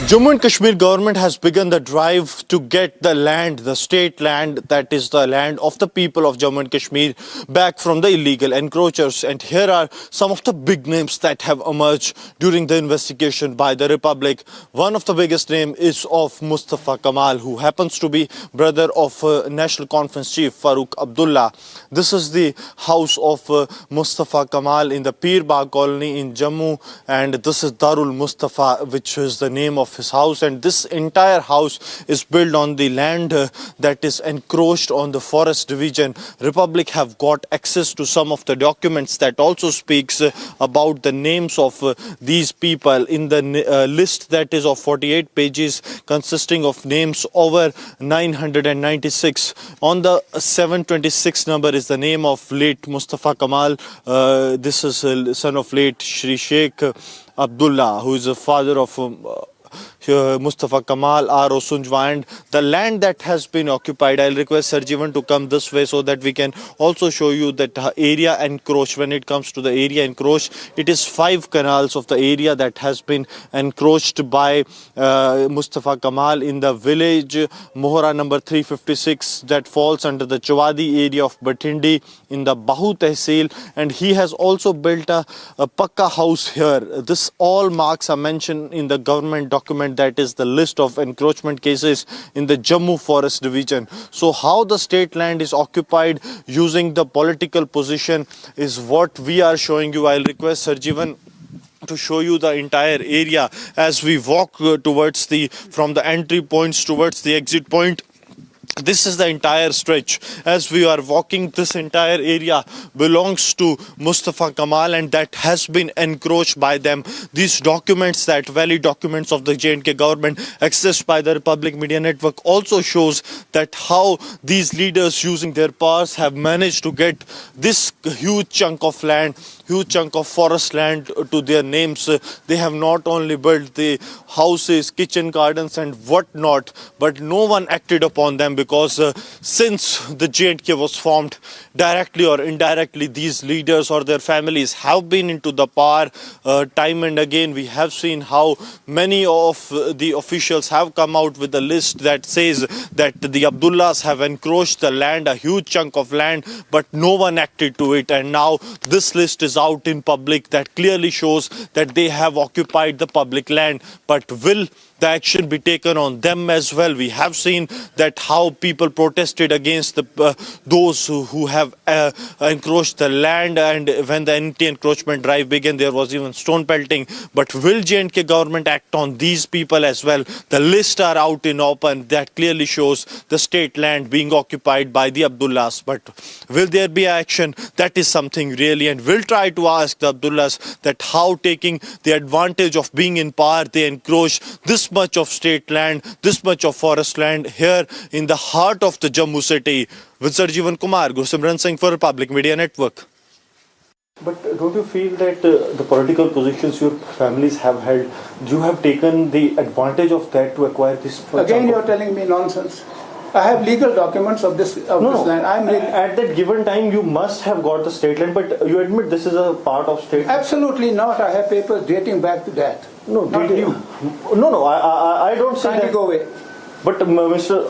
Jammu and Kashmir government has begun the drive to get the land, the state land, that is the land of the people of Jammu and Kashmir, back from the illegal encroachers. And here are some of the big names that have emerged during the investigation by the Republic. One of the biggest name is of Mustafa Kamal, who happens to be brother of National Conference Chief Farooq Abdullah. This is the house of Mustafa Kamal in the Pir Bagh colony in Jammu, and this is Darul Mustafa, which is the name name of his house, and this entire house is built on the land that is encroached on the forest division. Republic have got access to some of the documents that also speaks about the names of these people in the list that is of 48 pages, consisting of names over 996. On the 726 number is the name of late Mustafa Kamal. This is son of late Shri Sheikh Abdullah, who is the father of Mustafa Kamal, R.O. Sunjwa, and the land that has been occupied. I'll request Sarjivan to come this way so that we can also show you that area encroached. When it comes to the area encroached, it is 5 canals of the area that has been encroached by Mustafa Kamal in the village Mohra number 356 that falls under the Chawadi area of Batindi in the Bahu Tehsil, and he has also built a Pakka house here. This all marks are mentioned in the government document, that is the list of encroachment cases in the Jammu Forest Division. So how the state land is occupied using the political position is what we are showing you. I'll request Sarjivan to show you the entire area as we walk towards from the entry points towards the exit point. This is the entire stretch. As we are walking, this entire area belongs to Mustafa Kamal, and that has been encroached by them. These documents, that valid documents of the J&K government accessed by the Republic Media Network, also shows that how these leaders using their powers have managed to get this huge chunk of land, huge chunk of forest land to their names. They have not only built the houses, kitchen gardens and whatnot, but no one acted upon them, because since the J&K was formed, directly or indirectly, these leaders or their families have been into the power time and again. We have seen how many of the officials have come out with a list that says that the Abdullahs have encroached the land, a huge chunk of land, but no one acted to it. And now this list is out in public that clearly shows that they have occupied the public land. But will the action be taken on them as well? We have seen that how people protested against those who have encroached the land, and when the anti-encroachment drive began, there was even stone pelting. But will J&K government act on these people as well? The lists are out in open that clearly shows the state land being occupied by the Abdullahs. But will there be action? That is something really, and we'll try to ask the Abdullahs that how, taking the advantage of being in power, they encroach this much of state land, this much of forest land here in the heart of the Jammu city. With Sarjivan Kumar, Gursimran Singh for Republic Media Network. But don't you feel that the political positions your families have held, you have taken the advantage of that to acquire this? Again, you are telling me nonsense. I have legal documents of this land. At that given time, you must have got the state land, but you admit this is a part of state land? Absolutely not. I have papers dating back to that. No, not did you? No, I don't say that. Go away. But Mr.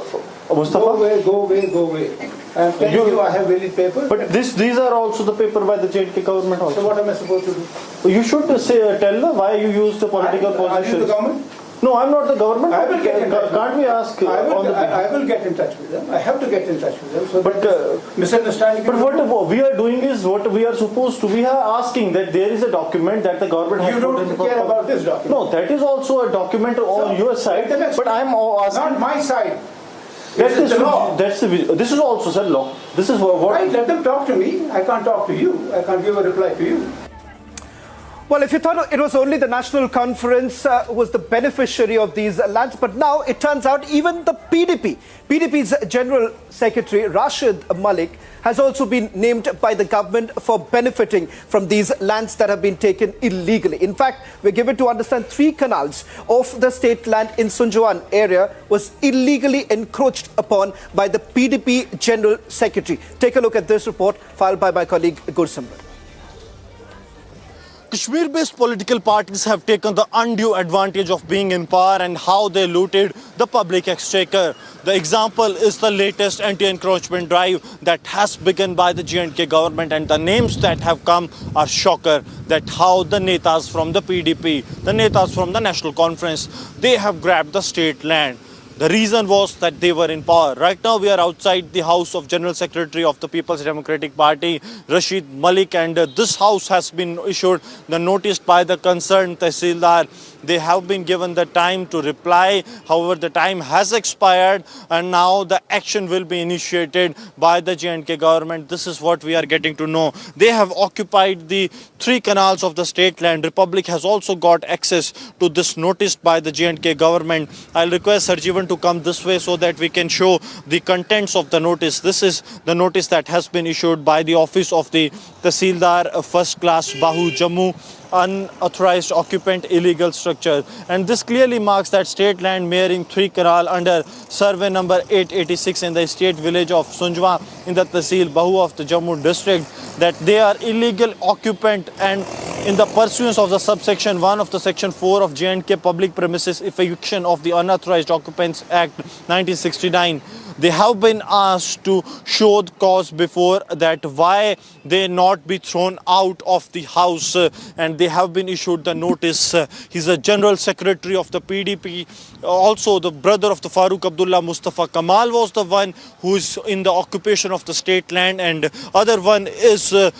Mustafa? Go away. I am telling you, I have valid papers. But these are also the paper by the J&K government also. So what am I supposed to do? You should tell them why you use the political position. Are you the government? No, I'm not the government. I will get in touch. Can't we ask? I will get in touch with them. I have to get in touch with them. So but misunderstanding. But what we are doing is what we are supposed to. We are asking that there is a document that the government has. You don't care about this document. No, that is also a document on your side. But I'm asking. Not my side. This is the law. This is also the law. This is what. Right, let them talk to me. I can't talk to you. I can't give a reply to you. Well, if you thought it was only the National Conference who was the beneficiary of these lands, but now it turns out even the PDP's General Secretary Rashid Malik has also been named by the government for benefiting from these lands that have been taken illegally. In fact, we're given to understand 3 canals of the state land in Sunjwan area was illegally encroached upon by the PDP General Secretary. Take a look at this report filed by my colleague Gursimran. Kashmir-based political parties have taken the undue advantage of being in power and how they looted the public exchequer. The example is the latest anti-encroachment drive that has begun by the J&K government, and the names that have come are shocker. That how the netas from the PDP, the netas from the National Conference, they have grabbed the state land. The reason was that they were in power. Right now we are outside the house of General Secretary of the People's Democratic Party, Rashid Malik, and this house has been issued the notice by the concerned Tehsildar. They have been given the time to reply. However, the time has expired and now the action will be initiated by the J&K government. This is what we are getting to know. They have occupied the 3 canals of the state land. Republic has also got access to this notice by the J&K government. I'll request Sarjeevan to come this way so that we can show the contents of the notice. This is the notice that has been issued by the office of the Tehsildar First Class Bahu Jammu, unauthorized occupant illegal structure, and this clearly marks that state land mirroring 3 canal under survey number 886 in the state village of Sunjwa in the Tehsil Bahu of the Jammu district, that they are illegal occupant, and in the pursuance of the subsection 1 of the section 4 of J&K Public Premises Eviction of the Unauthorized Occupants Act 1969, they have been asked to show the cause before that why they not be thrown out of the house, and they have been issued the notice. He's a general secretary of the PDP, also the brother of the Farooq Abdullah Mustafa Kamal was the one who is in the occupation of the state land, and other one is the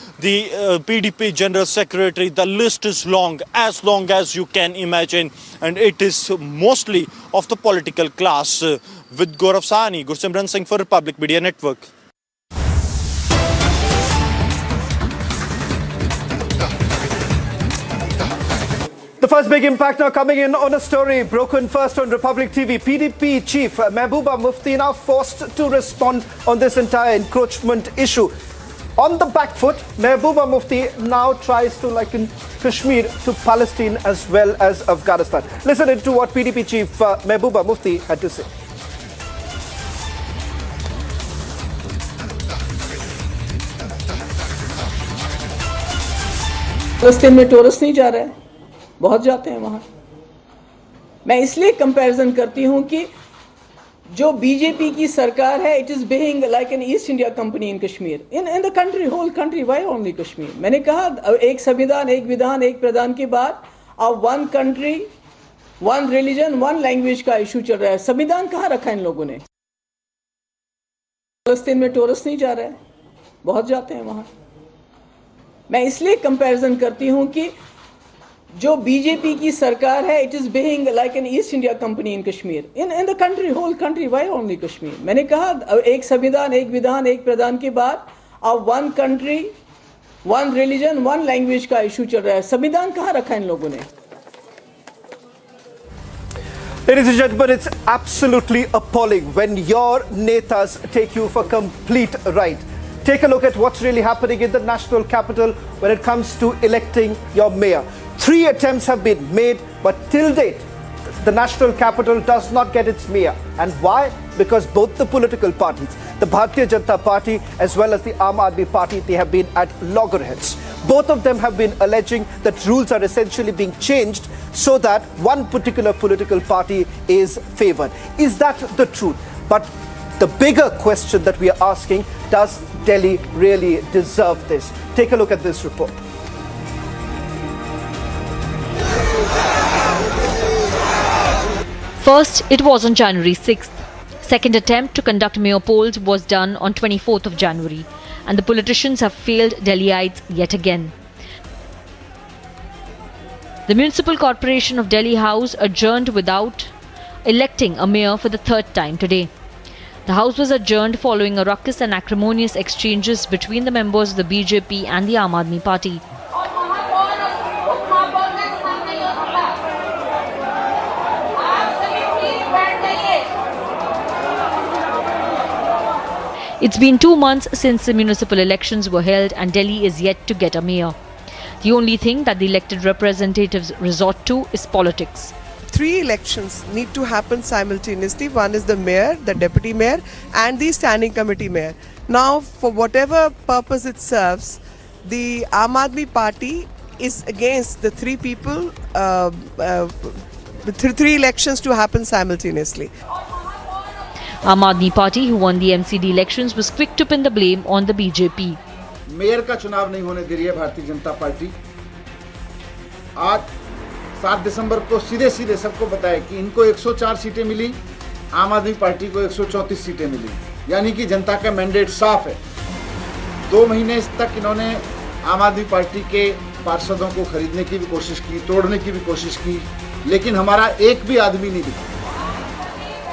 PDP general secretary. The list is long as you can imagine, and it is mostly of the political class. With Gaurav Sahni, Gursimran Singh for Republic Media Network. The first big impact now coming in on a story broken first on Republic TV. PDP chief Mehbooba Mufti now forced to respond on this entire encroachment issue. On the back foot, Mehbooba Mufti now tries to liken Kashmir to Palestine as well as Afghanistan. Listen to what PDP chief Mehbooba Mufti had to say. फलस्तीन में tourist नहीं जा रहा है, बहुत जाते हैं वहां। मैं इसलिए कंपैरिजन करती हूं कि जो बीजेपी की सरकार है, it is behaving like an East India Company in Kashmir, in the country, whole country, why only Kashmir. मैंने कहा एक संविधान, एक विधान, एक प्रधान के बाद अब 1 कंट्री 1 रिलीजन 1 लैंग्वेज का इशू चल रहा है। संविधान कहाँ रखा इन लोगों ने? फलस्तीन में टूरिस्ट नहीं जा रहा है, बहुत जाते हैं वहां। मैं इसलिए कंपैरिजन करती हूं कि जो बीजेपी की सरकार है, it is behaving like an East India Company in Kashmir, in the country, whole country, why only Kashmir. मैंने कहा एक संविधान, एक विधान, एक प्रधान के बाद अब 1 कंट्री 1 रिलीजन 1 लैंग्वेज का इशू चल रहा है। संविधान कहाँ रखा इन लोगों ने? Ladies and gentlemen, it's absolutely appalling when your netas take you for complete ride. Take a look at what's really happening in the national capital when it comes to electing your mayor. 3 attempts have been made, but till date, the national capital does not get its mayor. And why? Because both the political parties, the Bharatiya Janata Party as well as the Aam Aadmi Party, they have been at loggerheads. Both of them have been alleging that rules are essentially being changed so that one particular political party is favored. Is that the truth? But the bigger question that we are asking, does Delhi really deserve this? Take a look at this report. First, it was on January 6th. Second attempt to conduct mayor polls was done on 24th of January, and the politicians have failed Delhiites yet again. The Municipal Corporation of Delhi House adjourned without electing a mayor for the 3rd time today. The House was adjourned following a ruckus and acrimonious exchanges between the members of the BJP and the Aam Aadmi Party. It's been 2 months since the municipal elections were held and Delhi is yet to get a mayor. The only thing that the elected representatives resort to is politics. 3 elections need to happen simultaneously. One is the mayor, the deputy mayor, and the standing committee mayor. Now, for whatever purpose it serves, the Aam Aadmi Party is against the 3 people, the 3 elections to happen simultaneously. Aam Aadmi Party, who won the MCD elections, was quick to pin the blame on the BJP. Mayor का चुनाव नहीं होने दे रही है Bharatiya Janata party. आज 7 दिसंबर को सीधे सबको बताया कि इनको 104 सीटें मिली आम आदमी पार्टी को 134 सीटें मिली, यानी कि जनता का मैंडेट साफ है। 2 महीने तक इन्होंने आम आदमी पार्टी के पार्षदों को खरीदने की भी कोशिश की, तोड़ने की भी कोशिश की, लेकिन हमारा एक भी आदमी नहीं दिखा।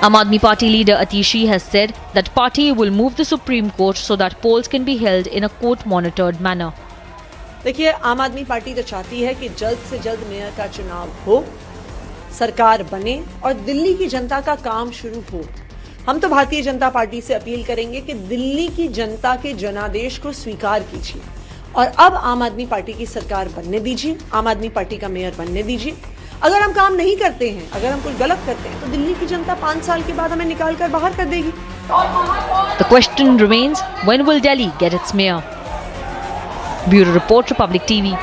Aam Aadmi Party leader Atishi has said that party will move the Supreme Court so that polls can be held in a court-monitored manner. देखिए, आम आदमी पार्टी तो चाहती है कि जल्द से जल्द मेयर का चुनाव हो, सरकार बने और दिल्ली की जनता का काम शुरू हो। हम तो भारतीय जनता पार्टी से अपील करेंगे कि दिल्ली की जनता के जनादेश को स्वीकार कीजिए और अब आम आदमी पार्टी की सरकार बनने दीजिए, आम आदमी पार्टी का मेयर बनने दीजिए। अगर हम काम नहीं करते हैं, अगर हम कुछ गलत करते हैं, तो दिल्ली की जनता 5 साल के बाद हमें निकाल कर बाहर कर देगी। The question remains, when will Delhi get its mayor? Bureau Report, Republic TV.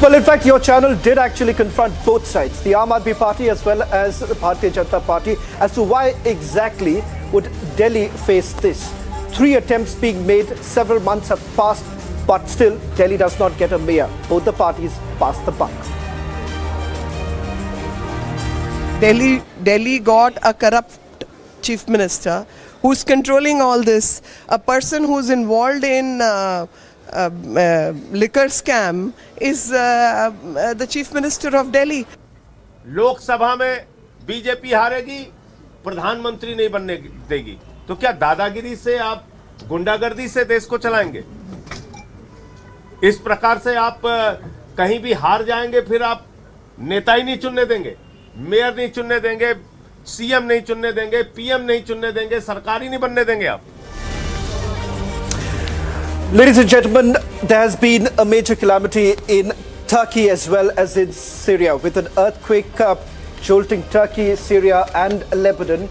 Well, in fact, your channel did actually confront both sides, the Aam Aadmi Party as well as the Bharatiya Janata Party, as to why exactly would Delhi face this. 3 attempts being made, several months have passed, but still Delhi does not get a mayor. Both the parties pass the buck. Delhi got a corrupt chief minister who's controlling all this, a person who's involved in liquor scam is the chief minister of Delhi. Lok Sabha में BJP हारेगी, प्रधानमंत्री नहीं बनने देगी, तो क्या दादागिरी से आप, गुंडागर्दी से देश को चलाएंगे? इस प्रकार से आप कहीं भी हार जाएंगे, फिर आप नेता ही नहीं चुनने देंगे, मेयर नहीं चुनने देंगे, सीएम नहीं चुनने देंगे, पीएम नहीं चुनने देंगे, सरकार ही नहीं बनने देंगे आप। Ladies and gentlemen, there has been a major calamity in Turkey as well as in Syria, with an earthquake jolting Turkey, Syria and Lebanon.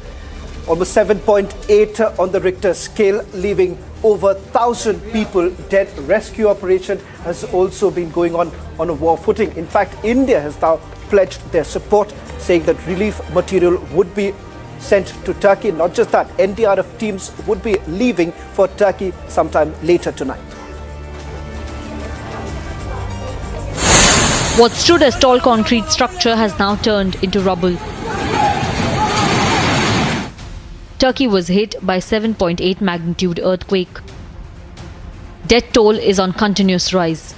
Almost 7.8 on the Richter scale, leaving over 1,000 people dead. Rescue operation has also been going on a war footing. In fact, India has now pledged their support, saying that relief material would be sent to Turkey. Not just that, NDRF teams would be leaving for Turkey sometime later tonight. What stood as tall concrete structure has now turned into rubble. Turkey was hit by 7.8 magnitude earthquake. Death toll is on continuous rise.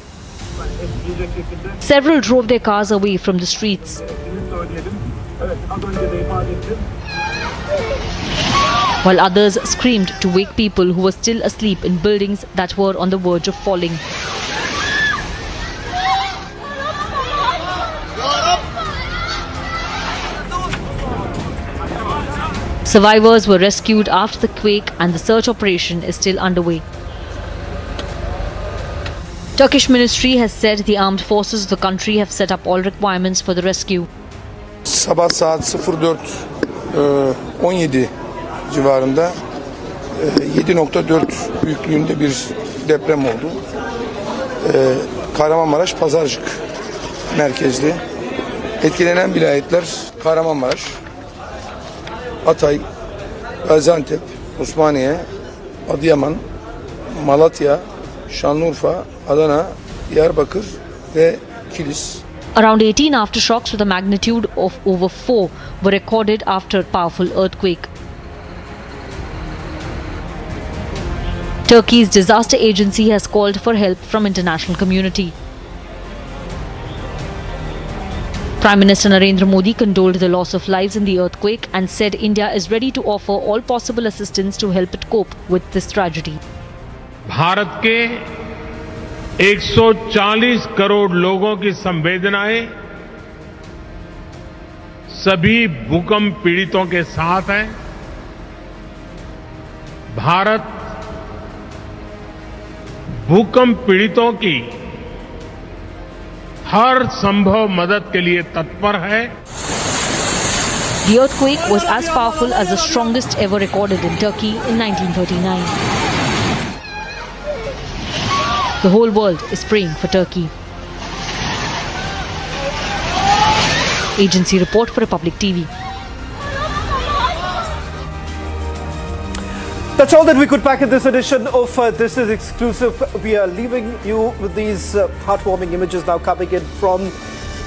Several drove their cars away from the streets. While others screamed to wake people who were still asleep in buildings that were on the verge of falling. Survivors were rescued after the quake and the search operation is still underway. Turkish ministry has said the armed forces of the country have set up all requirements for the rescue. Sabah saat 04:17 civarında 7.4 büyüklüğünde bir deprem oldu. Kahramanmaraş, Pazarcık merkezli. Etkilenen vilayetler Kahramanmaraş, Hatay, Gaziantep, Osmaniye, Adıyaman, Malatya, Şanlıurfa, Adana, Diyarbakır ve Kilis. Around 18 aftershocks with a magnitude of over 4 were recorded after a powerful earthquake. Turkey's disaster agency has called for help from international community. Prime Minister Narendra Modi condoled the loss of lives in the earthquake and said India is ready to offer all possible assistance to help it cope with this tragedy. Bharat के 140 करोड़ लोगों की संवेदनाएं सभी भूकंप पीड़ितों के साथ हैं। भारत भूकंप पीड़ितों की हर संभव मदद के लिए तत्पर है। The earthquake was as powerful as the strongest ever recorded in Turkey in 1939. The whole world is praying for Turkey. Agency report for Republic TV. That's all that we could pack in this edition of This Is Exclusive. We are leaving you with these heartwarming images now coming in from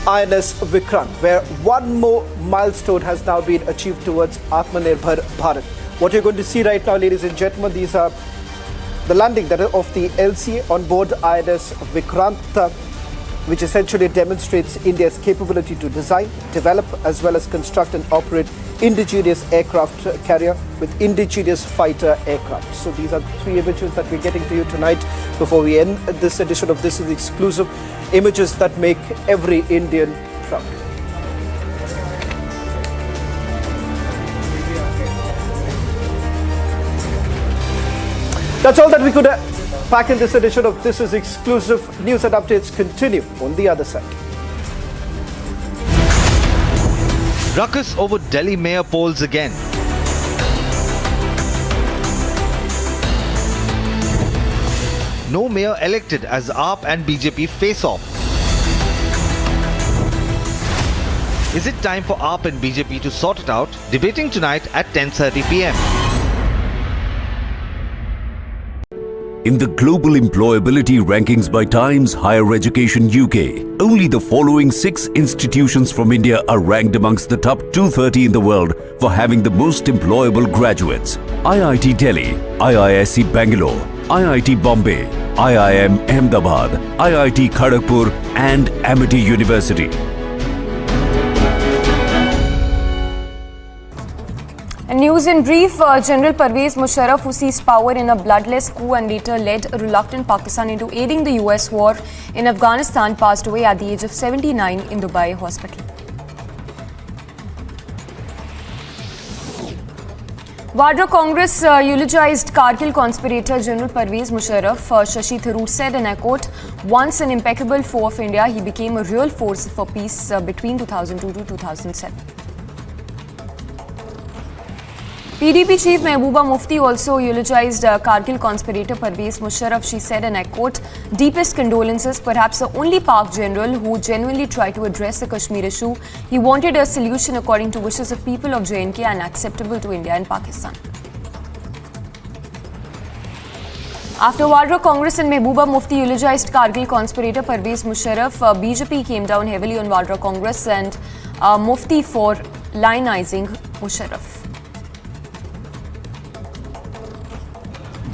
INS Vikrant, where one more milestone has now been achieved towards Atmanirbhar Bharat. What you're going to see right now, ladies and gentlemen, these are the landing that is of the LCA on board INS Vikrant, which essentially demonstrates India's capability to design, develop, as well as construct and operate indigenous aircraft carrier with indigenous fighter aircraft. So these are three images that we're getting to you tonight before we end this edition of This Is Exclusive. Images that make every Indian proud. That's all that we could pack in this edition of This Is Exclusive. News and updates continue on the other side. Ruckus over Delhi mayor polls again. No mayor elected as AAP and BJP face off. Is it time for AAP and BJP to sort it out? Debating tonight at 10:30 p.m. In the global employability rankings by Times Higher Education UK, only the following 6 institutions from India are ranked amongst the top 230 in the world for having the most employable graduates. IIT Delhi, IISc Bangalore, IIT Bombay, IIM Ahmedabad, IIT Kharagpur and Amity University. And news in brief, General Pervez Musharraf, who seized power in a bloodless coup and later led a reluctant Pakistan into aiding the US war in Afghanistan, passed away at the age of 79 in Dubai hospital. Vadra Congress eulogized Kargil conspirator General Pervez Musharraf. Shashi Tharoor said, and I quote, "Once an impeccable foe of India, he became a real force for peace between 2002 to 2007. PDP chief Mehbooba Mufti also eulogized Kargil conspirator Pervez Musharraf. She said, and I quote, "Deepest condolences, perhaps the only Pak general who genuinely tried to address the Kashmir issue. He wanted a solution according to wishes of people of J&K and acceptable to India and Pakistan." After Vadra Congress and Mehbooba Mufti eulogized Kargil conspirator Pervez Musharraf, BJP came down heavily on Vadra Congress and Mufti for lionizing Musharraf.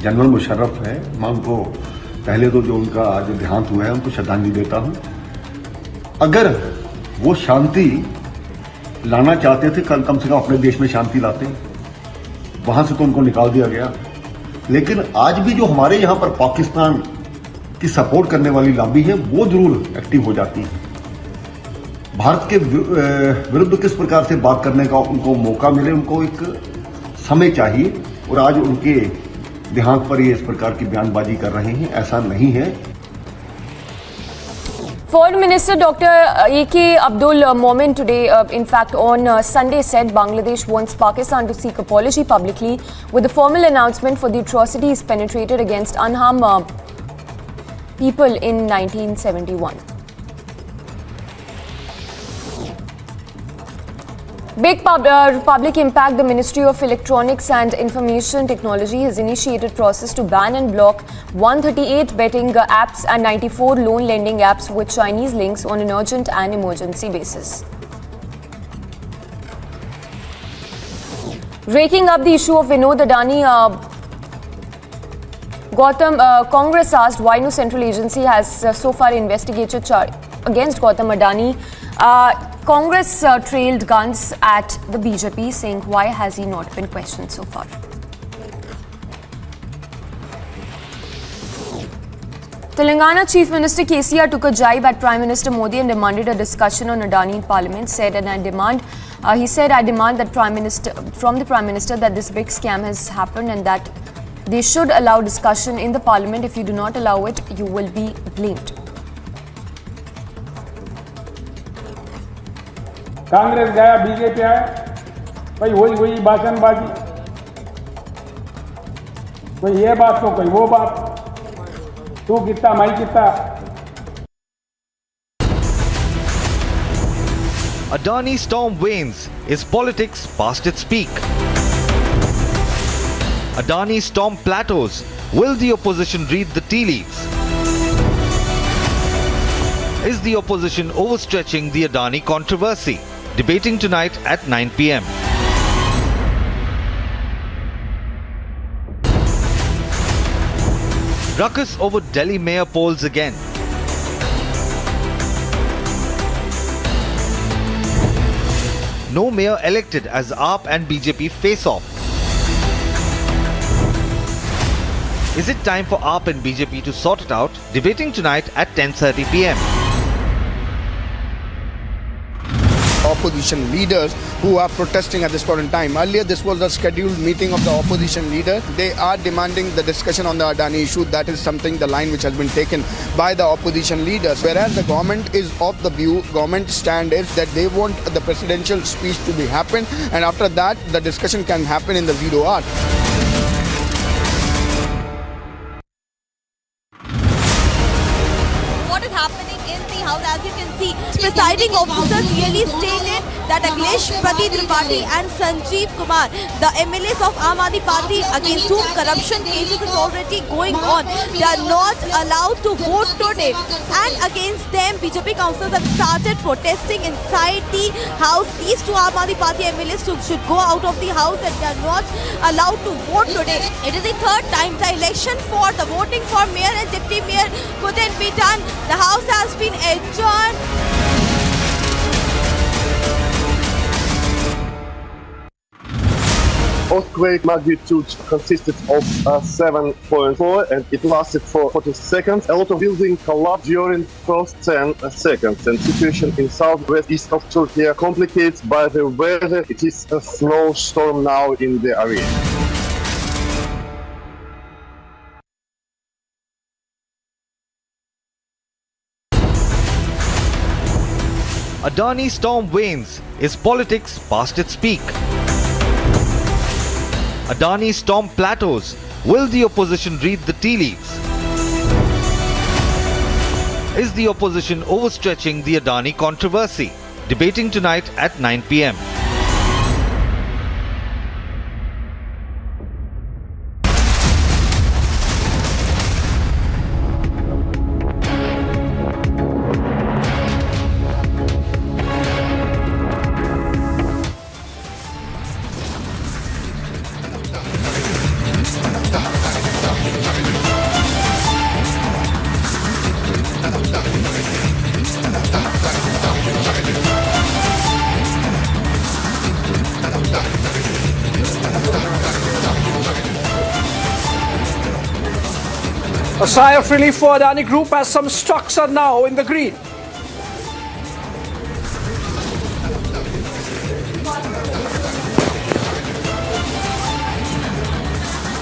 General Musharraf है, मैं उनको पहले तो जो उनका आज देहांत हुआ है उनको श्रद्धांजलि देता हूं। अगर वो शांति लाना चाहते थे, कम से कम अपने देश में शांति लाते, वहां से तो उनको निकाल दिया गया। लेकिन आज भी जो हमारे यहां पर पाकिस्तान की सपोर्ट करने वाली लॉबी है वो जरूर एक्टिव हो जाती है। भारत के विरुद्ध किस प्रकार से बात करने का उनको मौका मिले, उनको एक समय चाहिए। और आज उनके देहांत पर ये इस प्रकार की बयानबाजी कर रहे हैं, ऐसा नहीं है। Foreign Minister Dr. A.K. Abdul Momen today, in fact on Sunday, said Bangladesh wants Pakistan to seek apology publicly with a formal announcement for the atrocities perpetrated against unharmed people in 1971. Big public impact. The Ministry of Electronics and Information Technology has initiated process to ban and block 138 betting apps and 94 loan lending apps with Chinese links on an urgent and emergency basis. Raking up the issue of Vinod Adani, Congress asked why no central agency has so far investigated against Gautam Adani. Congress trailed guns at the BJP, saying why has he not been questioned so far. Telangana Chief Minister KCR took a jibe at Prime Minister Modi and demanded a discussion on Adani in Parliament. He said, I demand that from the Prime Minister that this big scam has happened and that they should allow discussion in the Parliament. If you do not allow it, you will be blamed. Congress गया, BJP आया, भाई वही भाषणबाजी, कोई ये बात तो कोई वो बात, तू कितना मैं कितना। Adani storm wanes. Is politics past its peak? Adani storm plateaus. Will the opposition read the tea leaves? Is the opposition overstretching the Adani controversy? Debating tonight at 9 p.m. Ruckus over Delhi mayor polls again. No mayor elected as AAP and BJP face off. Is it time for AAP and BJP to sort it out? Debating tonight at 10:30 p.m. Opposition leaders who are protesting at this point in time. Earlier, this was a scheduled meeting of the opposition leader. They are demanding the discussion on the Adani issue. That is something, the line which has been taken by the opposition leaders. Whereas the government is of the view, government stand is that they want the presidential speech to be happen, and after that, the discussion can happen in the 0 hour. What is happening in the house, as you can see, presiding officer clearly stated that Akhilesh Tripathi and Sanjeev Kumar, the MLAs of Aam Aadmi Party against whom corruption cases is already going on, they are not allowed to vote today. And against them, BJP councillors have started protesting inside the house. These two Aam Aadmi Party MLAs should go out of the house and they are not allowed to vote today. It is the third time the election for the voting for mayor and deputy mayor couldn't be done. The house has been adjourned. Earthquake magnitude consisted of 7.4 and it lasted for 40 seconds. A lot of buildings collapsed during first 10 seconds, and situation in southwest east of Turkey complicated by the weather. It is a snowstorm now in the area. Adani storm wanes. Is politics past its peak? Adani storm plateaus. Will the opposition read the tea leaves? Is the opposition overstretching the Adani controversy? Debating tonight at 9 p.m. A sigh of relief for Adani Group as some stocks are now in the green.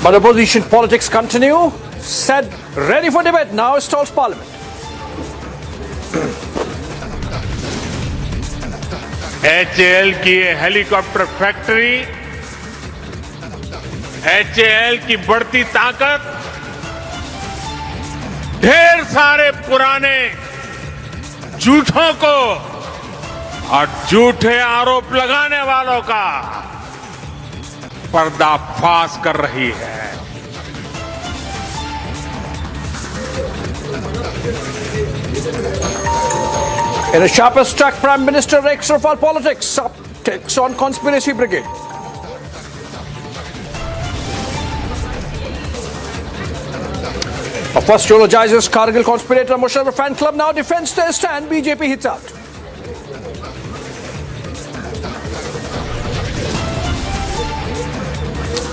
But opposition politics continue. Said ready for debate. Now stalls Parliament. HAL की ये helicopter factory, HAL की बढ़ती ताकत, ढेर सारे पुराने झूठों को और झूठे आरोप लगाने वालों का पर्दाफाश कर रही है। In a sharpest track, Prime Minister rakes Rafale politics, takes on conspiracy brigade. First eulogizes Kargil conspirator Musharraf fan club, now defends their stand, BJP hits out.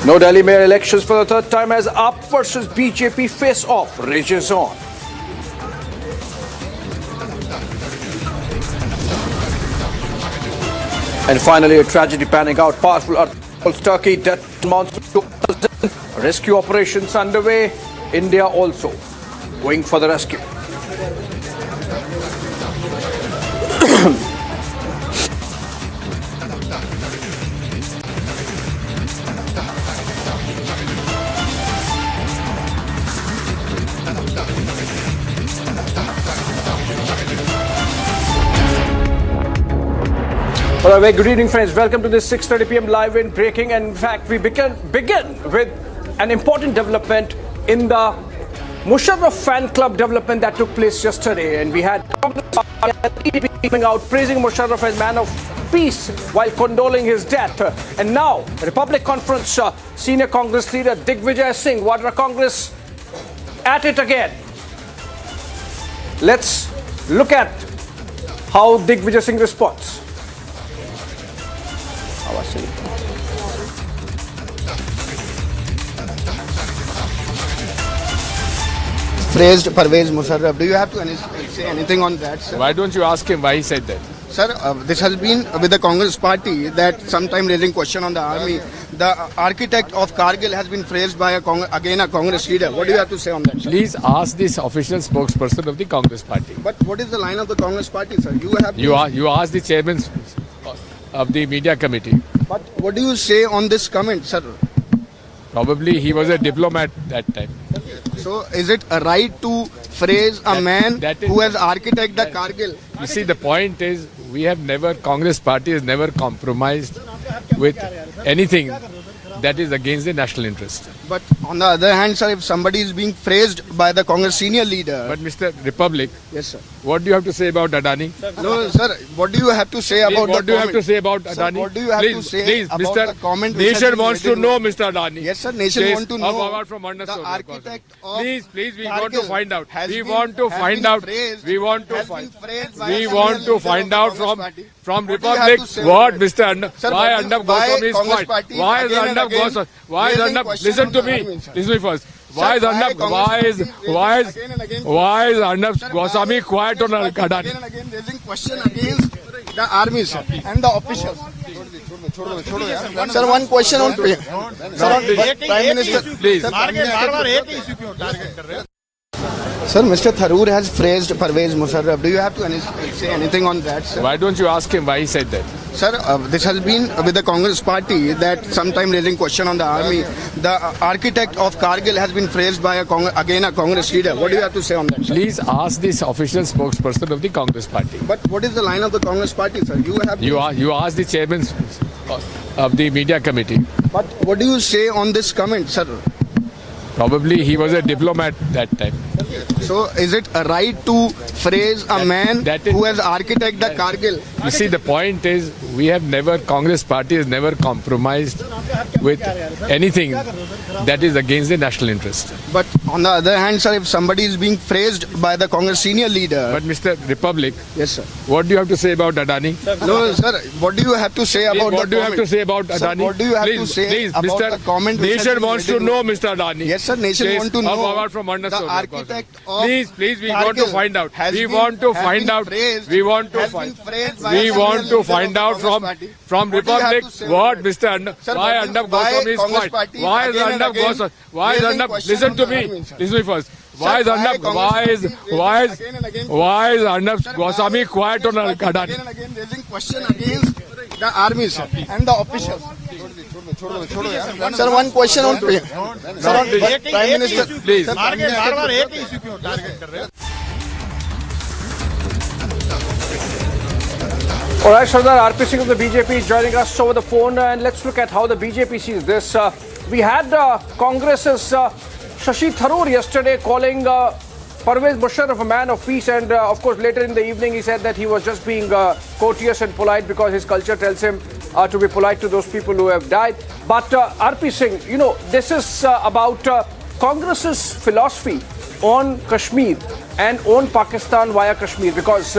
No Delhi mayor elections for the third time as AAP versus BJP face off rages on. And finally, a tragedy panning out. Powerful earthquake, Turkey, death amounts to 2,000. Rescue operations underway. India also going for the rescue. Well, a very good evening, friends. Welcome to this 6:30 p.m. live in breaking. And in fact, we begin with an important development in the Musharraf fan club development that took place yesterday, and we had PDP coming out praising Musharraf as man of peace while condoling his death. And now, Republic Conference senior Congress leader Digvijay Singh, Vadra Congress, at it again. Let's look at how Digvijay Singh responds. Praised Parvez Musharraf. Do you have to say anything on that, sir? Why don't you ask him why he said that? Sir, this has been with the Congress party that sometime raising question on the army. The architect of Kargil has been praised by a Congress leader. What do you have to say on that, sir? Please ask this official spokesperson of the Congress party. But what is the line of the Congress party, sir? You ask the chairman of the media committee. But what do you say on this comment, sir? Probably he was a diplomat that time. So is it a right to praise a man who has architected the Kargil? You see, the point is, Congress party has never compromised with anything that is against the national interest. But on the other hand, sir, if somebody is being praised by the Congress senior leader... But Mr. Republic, yes, sir. What do you have to say about Adani? No, sir, what do you have to say about What do you have to say about Adani? Sir, what do you have to say about the comment? Nation wants to know, Mr. Adani. Yes, sir, nation wants to know. From the architect of Please, we Kargil want to find out. We want to find out from Republic what Mr. Why Arnab Goswami is quiet? Why is Arnab Goswami? Why is Arnab? Listen to me. Listen to me first. Why is Arnab Goswami quiet on Adani? Again and again raising question against the army, sir, and the officials. Sir, one question on Prime Minister. Please. Sir, Mr. Tharoor has praised Parvez Musharraf. Do you have to say anything on that, sir? Why don't you ask him why he said that? Sir, this has been with the Congress party that sometime raising question on the army. The architect of Kargil has been praised by a Congress leader. What do you have to say on that, sir? Please ask this official spokesperson of the Congress party. But what is the line of the Congress party, sir? You ask the chairman of the media committee. But what do you say on this comment, sir? Probably he was a diplomat that time. So is it a right to praise a man who has architected the Kargil? You see, the point is, Congress party has never compromised with anything that is against the national interest. But on the other hand, sir, if somebody is being praised by the Congress senior leader... But Mr. Republic, yes, sir. What do you have to say about Adani? No, sir, what do you have to say about What do you have to say about Adani? Sir, what do you have to say about the comment? Nation wants to know, Mr. Adani. Yes, sir, nation wants to know the architect of Please, we want to find out. We want to find out from Republic what Mr. Why Arnab Goswami is quiet? Why is Arnab Goswami? Why is Arnab? Listen to me. Listen to me first. Why is Arnab Goswami quiet on Adani? Again and again raising question against the army, sir, and the officials. Sir, one question on Prime Minister. Please. All right, Sardar RP Singh of the BJP is joining us over the phone, and let's look at how the BJP sees this. We had Congress's Shashi Tharoor yesterday calling Parvez Musharraf a man of peace, and of course later in the evening he said that he was just being courteous and polite because his culture tells him to be polite to those people who have died. But RP Singh, this is about Congress's philosophy on Kashmir and on Pakistan via Kashmir, because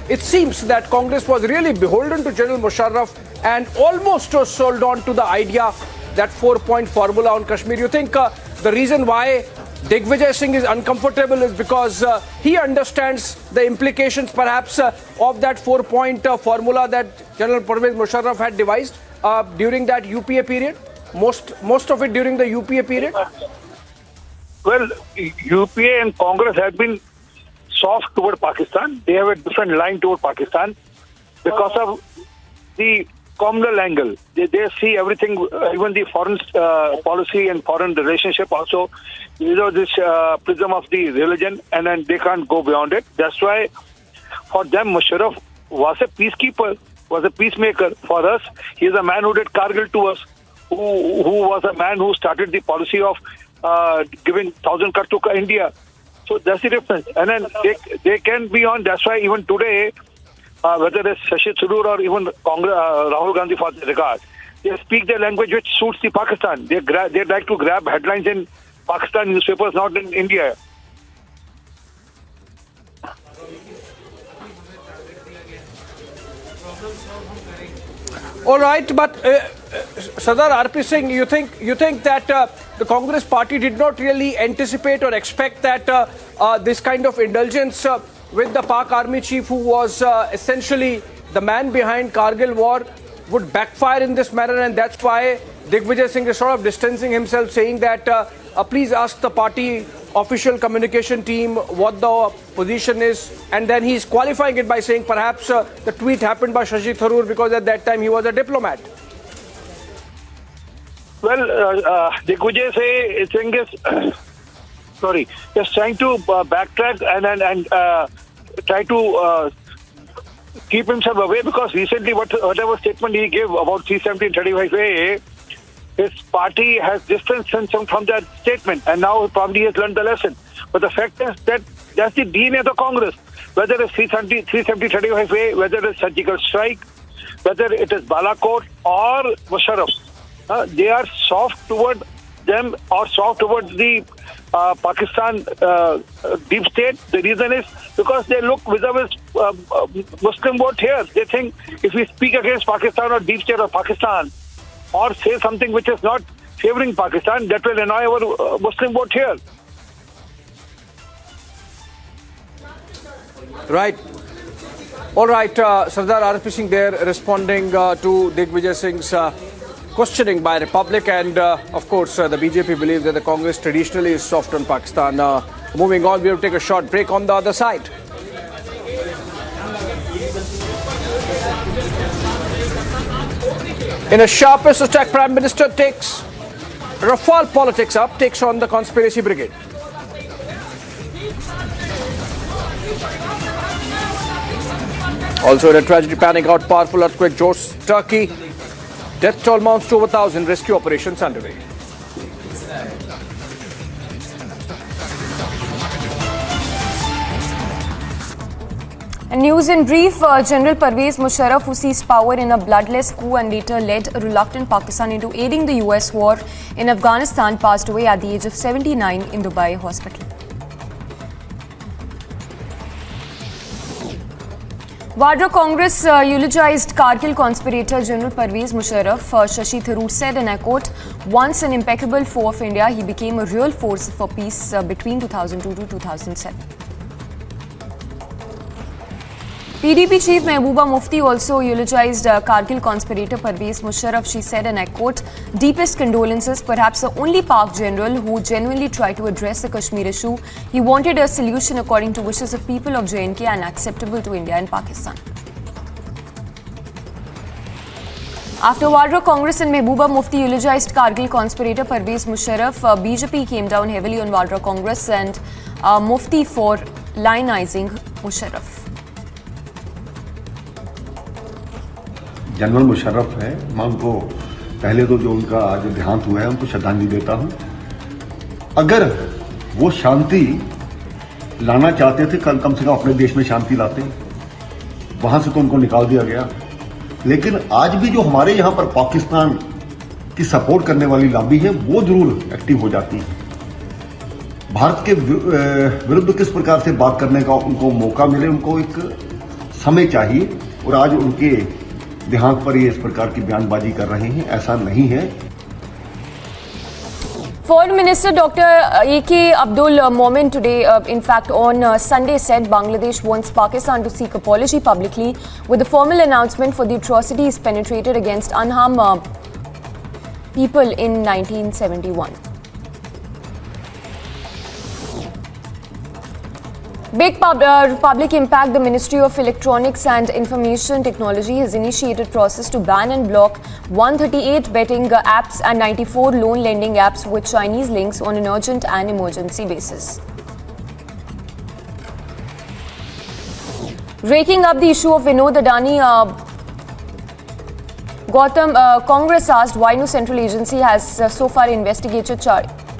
it seems that Congress was really beholden to General Musharraf and almost was sold on to the idea that 4-point formula on Kashmir. You think the reason why Digvijay Singh is uncomfortable is because he understands the implications perhaps of that 4-point formula that General Parvez Musharraf had devised during that UPA period? Most of it during the UPA period? Well, UPA and Congress have been soft toward Pakistan. They have a different line toward Pakistan because of the communal angle. They see everything, even the foreign policy and foreign relationship also, this prism of the religion, and then they can't go beyond it. That's why for them Musharraf was a peacekeeper, was a peacemaker. For us, he is a man who did Kargil to us, who was a man who started the policy of giving 1,000 crore to India. So that's the difference. And then they can be on. That's why even today, whether it's Shashi Tharoor or even Rahul Gandhi for the regard, they speak the language which suits the Pakistan. They like to grab headlines in Pakistan newspapers, not in India. All right, but Sardar RP Singh, you think that the Congress party did not really anticipate or expect that this kind of indulgence with the Pak army chief, who was essentially the man behind Kargil war, would backfire in this manner, and that's why Digvijay Singh is sort of distancing himself, saying that please ask the party official communication team what the position is, and then he's qualifying it by saying perhaps the tweet happened by Shashi Tharoor because at that time he was a diplomat. Well, Digvijay Singh is just trying to backtrack and try to keep himself away, because recently whatever statement he gave about 317-35A, his party has distanced himself from that statement, and now probably he has learned the lesson. But the fact is that that's the DNA of the Congress. Whether it's 370-35A, whether it's surgical strike, whether it is Balakot or Musharraf, they are soft toward them or soft towards the Pakistan deep state. The reason is because they look vis-a-vis Muslim vote here. They think if we speak against Pakistan or deep state of Pakistan, or say something which is not favoring Pakistan, that will annoy our Muslim vote here. Right. All right, Sardar RP Singh there responding to Digvijay Singh's questioning by Republic, and of course the BJP believes that the Congress traditionally is soft on Pakistan. Moving on, we will take a short break on the other side. In a sharpest attack, Prime Minister takes Rafale politics up, takes on the conspiracy brigade. Also in a tragedy panning out, powerful earthquake jolts Turkey. Death toll mounts to over 1,000, rescue operations underway. And news in brief, General Pervez Musharraf, who seized power in a bloodless coup and later led a reluctant Pakistan into aiding the US war in Afghanistan, passed away at the age of 79 in Dubai hospital. Vadra Congress eulogized Kargil conspirator General Pervez Musharraf. Shashi Tharoor said, and I quote, "Once an impeccable foe of India, he became a real force for peace between 2002 to 2007. PDP chief Mehbooba Mufti also eulogized Kargil conspirator Pervez Musharraf. She said, and I quote, "Deepest condolences, perhaps the only Pak general who genuinely tried to address the Kashmir issue. He wanted a solution according to wishes of people of J&K and acceptable to India and Pakistan." After Vadra Congress and Mehbooba Mufti eulogized Kargil conspirator Pervez Musharraf, BJP came down heavily on Vadra Congress and Mufti for lionizing Musharraf. General Musharraf है, मैं उनको पहले तो जो उनका आज देहांत हुआ है उनको श्रद्धांजलि देता हूं। अगर वो शांति लाना चाहते थे, कम से कम अपने देश में शांति लाते, वहां से तो उनको निकाल दिया गया। लेकिन आज भी जो हमारे यहां पर पाकिस्तान की सपोर्ट करने वाली लॉबी है वो जरूर एक्टिव हो जाती है। भारत के विरुद्ध किस प्रकार से बात करने का उनको मौका मिले, उनको एक समय चाहिए, और आज उनके देहांत पर ये इस प्रकार की बयानबाजी कर रहे हैं, ऐसा नहीं है। Foreign Minister Dr. A.K. Abdul Momen today, in fact on Sunday, said Bangladesh wants Pakistan to seek apology publicly with a formal announcement for the atrocities perpetrated against unharmed people in 1971. Big public impact. The Ministry of Electronics and Information Technology has initiated process to ban and block 138 betting apps and 94 loan lending apps with Chinese links on an urgent and emergency basis. Raking up the issue of Vinod Adani, Congress asked why no central agency has so far investigated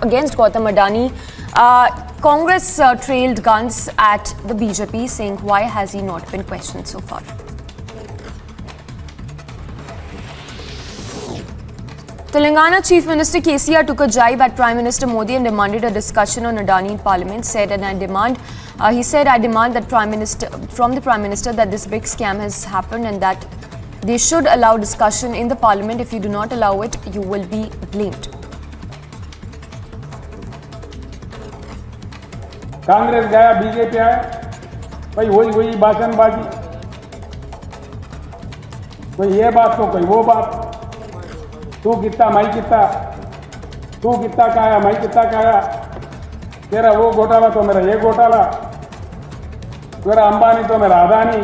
against Gautam Adani Congress trailed guns at the BJP, saying why has he not been questioned so far? Telangana Chief Minister KCR took a jibe at Prime Minister Modi and demanded a discussion on Adani in Parliament. He said I demand that from the Prime Minister that this big scam has happened and that they should allow discussion in the Parliament. If you do not allow it, you will be blamed. Congress गया, BJP आया, भाई वही भाषणबाजी, कोई ये बात तो कोई वो बात, तू कितना मैं कितना खाया मैं कितना खाया, तेरा वो घोटाला तो मेरा ये घोटाला, तेरा अंबानी तो मेरा Adani.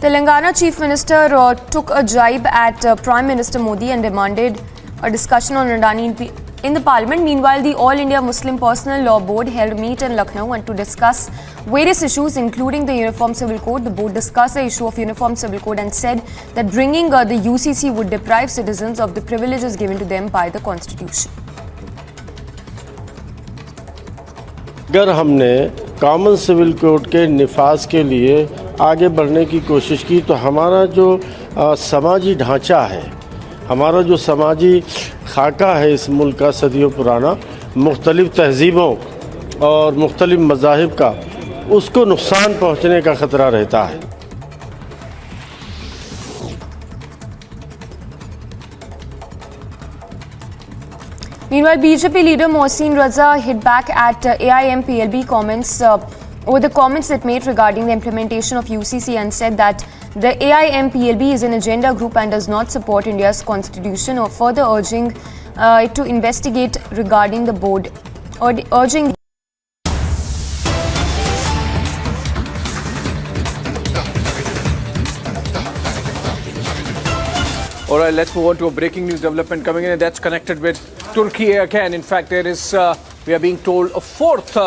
Telangana Chief Minister took a jibe at Prime Minister Modi and demanded a discussion on Adani in the Parliament. Meanwhile, the All India Muslim Personal Law Board held a meet in Lucknow and to discuss various issues, including the Uniform Civil Code. The board discussed the issue of Uniform Civil Code and said that bringing the UCC would deprive citizens of the privileges given to them by the Constitution. अगर हमने common civil code के निफाज के लिए आगे बढ़ने की कोशिश की तो हमारा जो समाजी ढांचा है, हमारा जो समाजी खाका है इस मुल्क का सदियों पुराना, मुख्तलिफ तहजीबों और मुख्तलिफ मज़ाहिब का, उसको नुकसान पहुँचने का ख़तरा रहता है. Meanwhile, BJP leader Mohsin Raza hit back at AIMPLB comments over the comments it made regarding the implementation of UCC and said that the AIMPLB is an agenda group and does not support India's constitution, or further urging it to investigate regarding the board, or urging. All right, let's move on to a breaking news development coming in, and that's connected with Turkey again. In fact, there is, we are being told, a fourth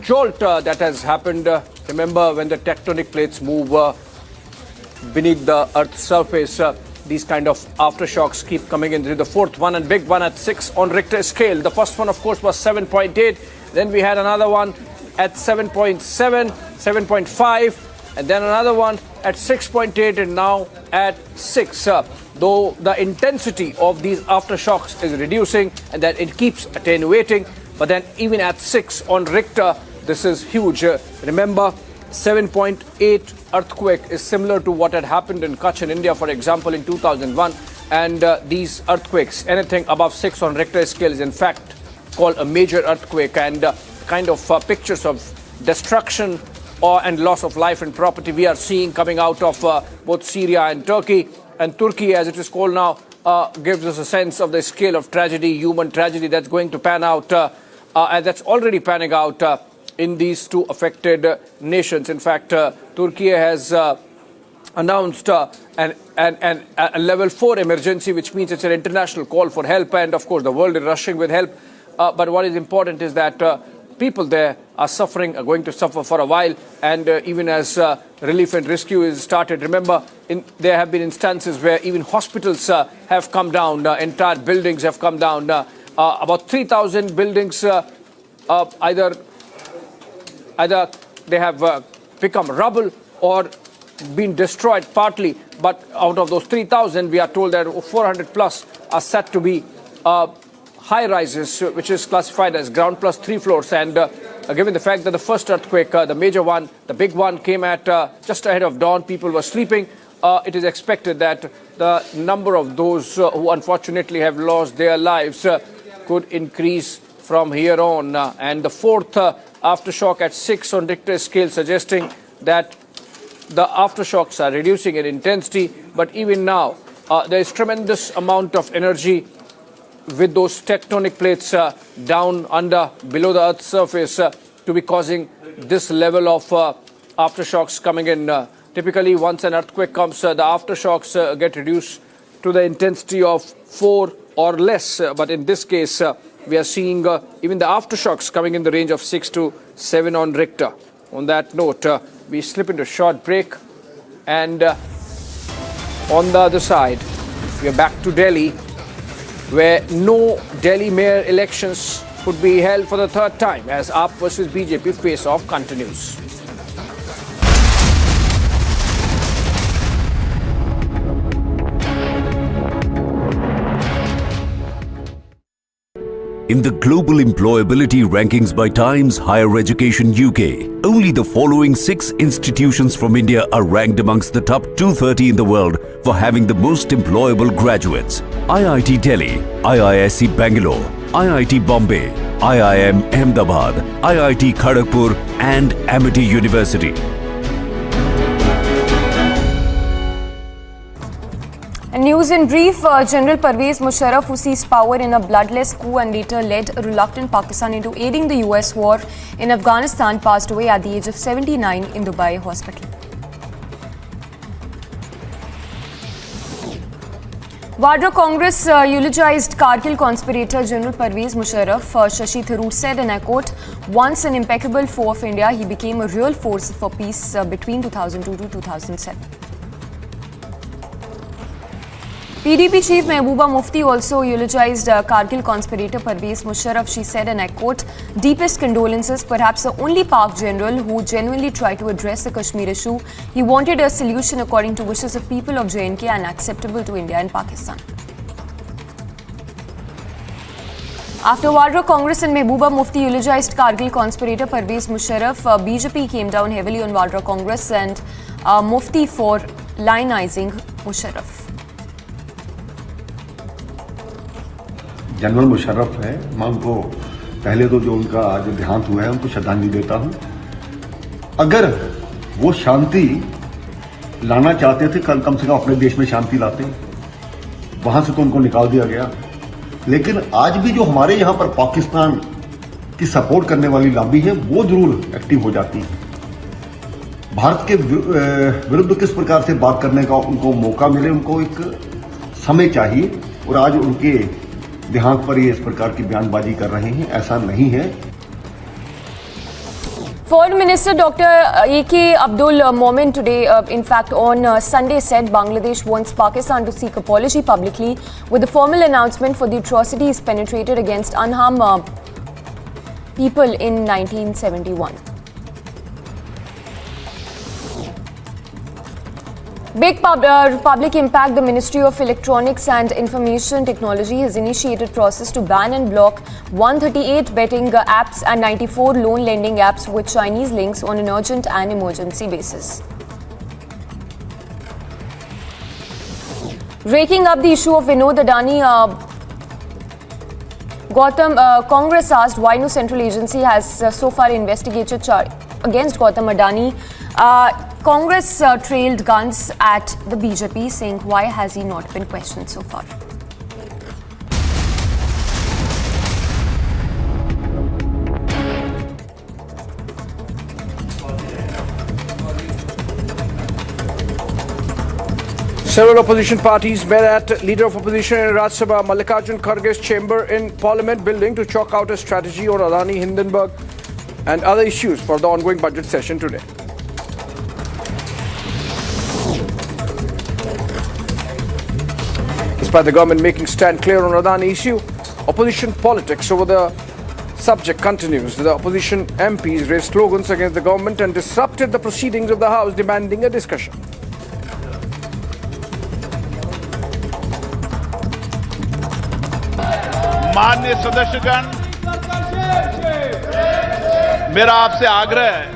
jolt that has happened. Remember, when the tectonic plates move beneath the Earth's surface, these kind of aftershocks keep coming in. The fourth one, and big one, at 6 on Richter scale. The first one, of course, was 7.8. Then we had another one at 7.7, 7.5, and then another one at 6.8, and now at 6. Though the intensity of these aftershocks is reducing and that it keeps attenuating, but then even at 6 on Richter, this is huge. Remember, 7.8 earthquake is similar to what had happened in Kutch in India, for example, in 2001. And these earthquakes, anything above 6 on Richter scale, is in fact called a major earthquake. And kind of pictures of destruction and loss of life and property we are seeing coming out of both Syria and Turkey. And Turkey, as it is called now, gives us a sense of the scale of tragedy, human tragedy that's going to pan out, and that's already panning out in these two affected nations. In fact, Turkey has announced a level 4 emergency, which means it's an international call for help, and of course the world is rushing with help. But what is important is that people there are suffering, are going to suffer for a while, and even as relief and rescue is started. Remember, there have been instances where even hospitals have come down, entire buildings have come down. About 3,000 buildings either they have become rubble or been destroyed partly, but out of those 3,000, we are told that 400 plus are set to be high rises, which is classified as ground plus 3 floors. And given the fact that the first earthquake, the major one, the big one, came at just ahead of dawn, people were sleeping, it is expected that the number of those who unfortunately have lost their lives could increase from here on. And the fourth aftershock at 6 on Richter scale, suggesting that the aftershocks are reducing in intensity. But even now, there is tremendous amount of energy with those tectonic plates down below the Earth's surface to be causing this level of aftershocks coming in. Typically, once an earthquake comes, the aftershocks get reduced to the intensity of 4 or less. But in this case, we are seeing even the aftershocks coming in the range of 6 to 7 on Richter. On that note, we slip into a short break, and on the other side, we are back to Delhi, where no Delhi mayor elections could be held for the third time as AAP versus BJP face-off continues. In the global employability rankings by Times Higher Education UK, only the following 6 institutions from India are ranked amongst the top 230 in the world for having the most employable graduates: IIT Delhi, IISc Bangalore, IIT Bombay, IIM Ahmedabad, IIT Kharagpur and Amity University. And news in brief, General Parvez Musharraf, who seized power in a bloodless coup and later led a reluctant Pakistan into aiding the US war in Afghanistan, passed away at the age of 79 in Dubai hospital. Vadra Congress eulogized Kargil conspirator General Parvez Musharraf. Shashi Tharoor said, and I quote, "Once an impeccable foe of India, he became a real force for peace between 2002 to 2007. PDP chief Mehbooba Mufti also eulogized Kargil conspirator Parvez Musharraf. She said, and I quote, "Deepest condolences, perhaps the only Pak general who genuinely tried to address the Kashmir issue. He wanted a solution according to wishes of people of J&K and acceptable to India and Pakistan." After Vadra Congress and Mehbooba Mufti eulogized Kargil conspirator Parvez Musharraf, BJP came down heavily on Vadra Congress and Mufti for lionizing Musharraf. General Musharraf है, मैं उनको पहले तो जो उनका आज देहांत हुआ है उनको श्रद्धांजलि देता हूं। अगर वो शांति लाना चाहते थे, कम से कम अपने देश में शांति लाते, वहां से तो उनको निकाल दिया गया। लेकिन आज भी जो हमारे यहाँ पर पाकिस्तान की सपोर्ट करने वाली लॉबी है वो जरूर एक्टिव हो जाती है। भारत के विरुद्ध किस प्रकार से बात करने का उनको मौका मिले, उनको एक समय चाहिए। और आज उनके देहांत पर ये इस प्रकार की बयानबाजी कर रहे हैं, ऐसा नहीं है। Foreign Minister Dr. A.K. Abdul Momen today, in fact on Sunday, said Bangladesh wants Pakistan to seek apology publicly with a formal announcement for the atrocities perpetrated against unharmed people in 1971. Big public impact. The Ministry of Electronics and Information Technology has initiated process to ban and block 138 betting apps and 94 loan lending apps with Chinese links on an urgent and emergency basis. Raking up the issue of Vinod Adani, Congress asked why no central agency has so far investigated against Gautam Adani. Congress trailed guns at the BJP, saying why has he not been questioned so far. Several opposition parties met at Leader of Opposition in Rajya Sabha Mallikarjun Kharge's chamber in Parliament building to chalk out a strategy on Adani, Hindenburg and other issues for the ongoing budget session today. Despite the government making stand clear on Adani issue, opposition politics over the subject continues. The opposition MPs raised slogans against the government and disrupted the proceedings of the House, demanding a discussion. माननीय सदस्यगण, मेरा आपसे आग्रह है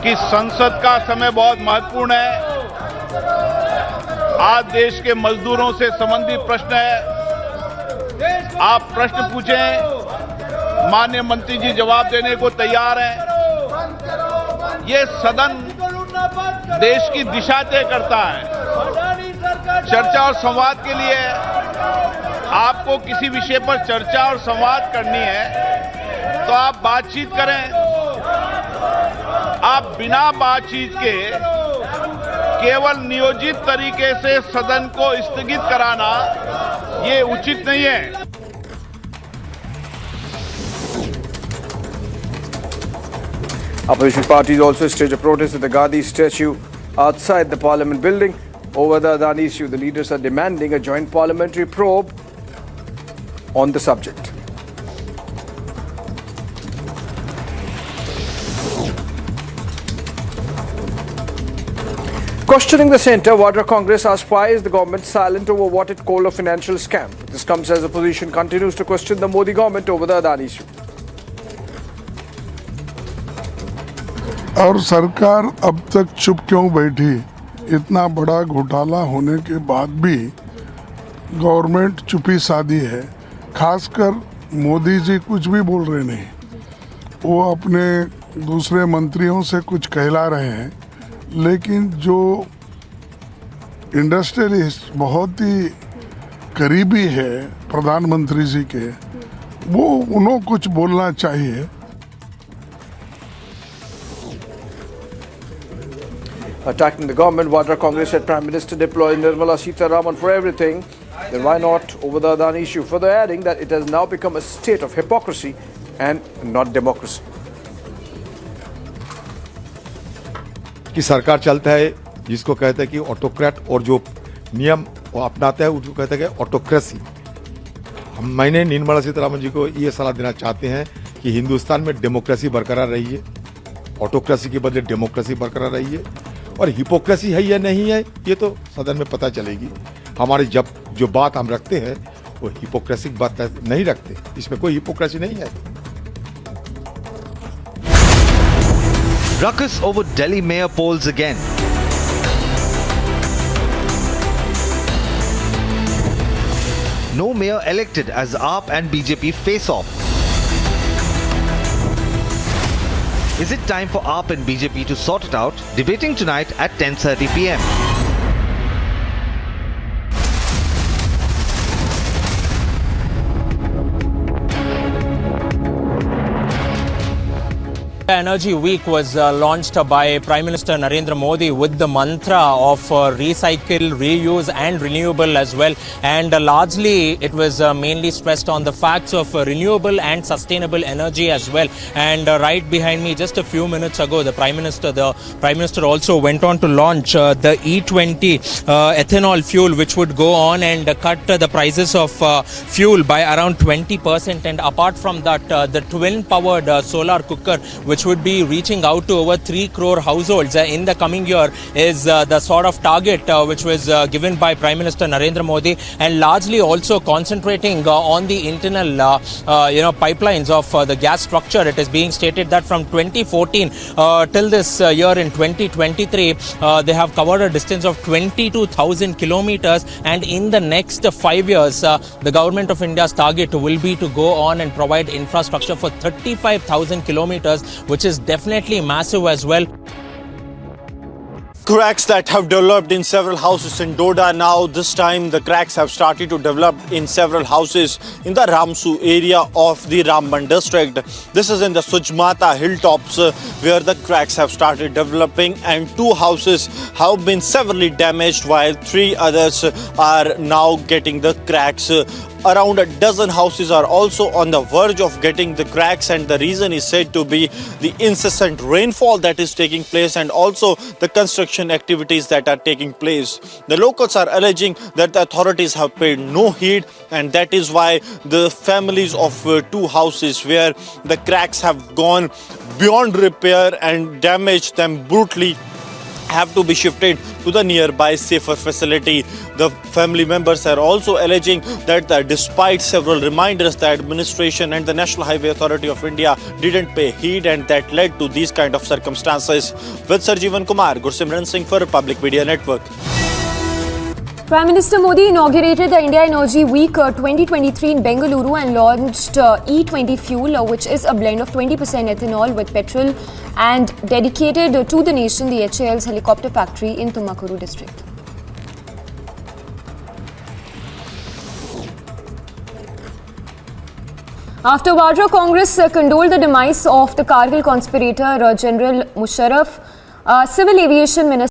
कि संसद का समय बहुत महत्वपूर्ण है। आज देश के मजदूरों से संबंधित प्रश्न है। आप प्रश्न पूछें, माननीय मंत्री जी जवाब देने को तैयार हैं। ये सदन देश की दिशा तय करता है। चर्चा और संवाद के लिए आपको किसी विषय पर चर्चा और संवाद करनी है तो आप बातचीत करें। आप बिना बातचीत के केवल नियोजित तरीके से सदन को स्थगित कराना ये उचित नहीं है। Opposition parties also staged a protest at the Gandhi statue outside the Parliament building. over the Adani issue. The leaders are demanding a joint parliamentary probe on the subject. Questioning the centre, Vadra Congress asked why is the government silent over what it called a financial scam. This comes as the opposition continues to question the Modi government over the Adani issue. और सरकार अब तक चुप क्यों बैठी? इतना बड़ा घोटाला होने के बाद भी गवर्नमेंट चुप्पी साधी है। खासकर मोदी जी कुछ भी बोल रहे नहीं, वो अपने दूसरे मंत्रियों से कुछ कहला रहे हैं, लेकिन जो इंडस्ट्रियलिस्ट बहुत ही करीबी है प्रधानमंत्री जी के, वो उन्होंने कुछ बोलना चाहिए। Attacking the government, Vadra Congress said Prime Minister deployed Nirmala Sitharaman for everything. Then why not over the Adani issue? Further adding that it has now become a state of hypocrisy and not democracy. कि सरकार चलता है जिसको कहते हैं कि autocrat, और जो नियम वो अपनाता है उसको कहते हैं कि ऑटोक्रेसी। मैंने निर्मला सीतारमण जी को ये सलाह देना चाहते हैं कि हिंदुस्तान में डेमोक्रेसी बरकरार रही है, ऑटोक्रेसी के बदले डेमोक्रेसी बरकरार रही है, और हिपोक्रेसी है या नहीं है ये तो सदन में पता चलेगी। हमारी जब जो बात हम रखते हैं वो हिपोक्रेसी बात नहीं रखते, इसमें कोई हिपोक्रेसी नहीं है। Ruckus over Delhi mayor polls again. No mayor elected as AAP and BJP face off. Is it time for AAP and BJP to sort it out? Debating tonight at 10:30 p.m. Energy Week was launched by Prime Minister Narendra Modi with the mantra of recycle, reuse and renewable as well. And largely it was mainly stressed on the facts of renewable and sustainable energy as well. And right behind me just a few minutes ago, the Prime Minister also went on to launch the E20 ethanol fuel, which would go on and cut the prices of fuel by around 20%. And apart from that, the twin powered solar cooker, which would be reaching out to over 3 crore households in the coming year, is the sort of target which was given by Prime Minister Narendra Modi, and largely also concentrating on the internal pipelines of the gas structure. It is being stated that from 2014 till this year in 2023 they have covered a distance of 22,000 kilometers, and in the next 5 years the government of India's target will be to go on and provide infrastructure for 35,000 kilometers, which is definitely massive as well. Cracks that have developed in several houses in Doda now. This time the cracks have started to develop in several houses in the Ramsu area of the Ramban district. This is in the Sujmata hilltops where the cracks have started developing, and 2 houses have been severely damaged while 3 others are now getting the cracks. Around a dozen houses are also on the verge of getting the cracks, and the reason is said to be the incessant rainfall that is taking place and also the construction activities that are taking place. The locals are alleging that the authorities have paid no heed, and that is why the families of 2 houses where the cracks have gone beyond repair and damaged them brutally have to be shifted to the nearby safer facility. The family members are also alleging that despite several reminders, the administration and the National Highway Authority of India didn't pay heed, and that led to these kind of circumstances. With Sarjeevan Kumar, Gursimran Singh for Republic Media Network. Prime Minister Modi inaugurated the India Energy Week 2023 in Bengaluru and launched E20 fuel, which is a blend of 20% ethanol with petrol, and dedicated to the nation the HAL's helicopter factory in Tumakuru district. After Vadra Congress condoled the demise of the Kargil conspirator General Musharraf, Civil Aviation Minister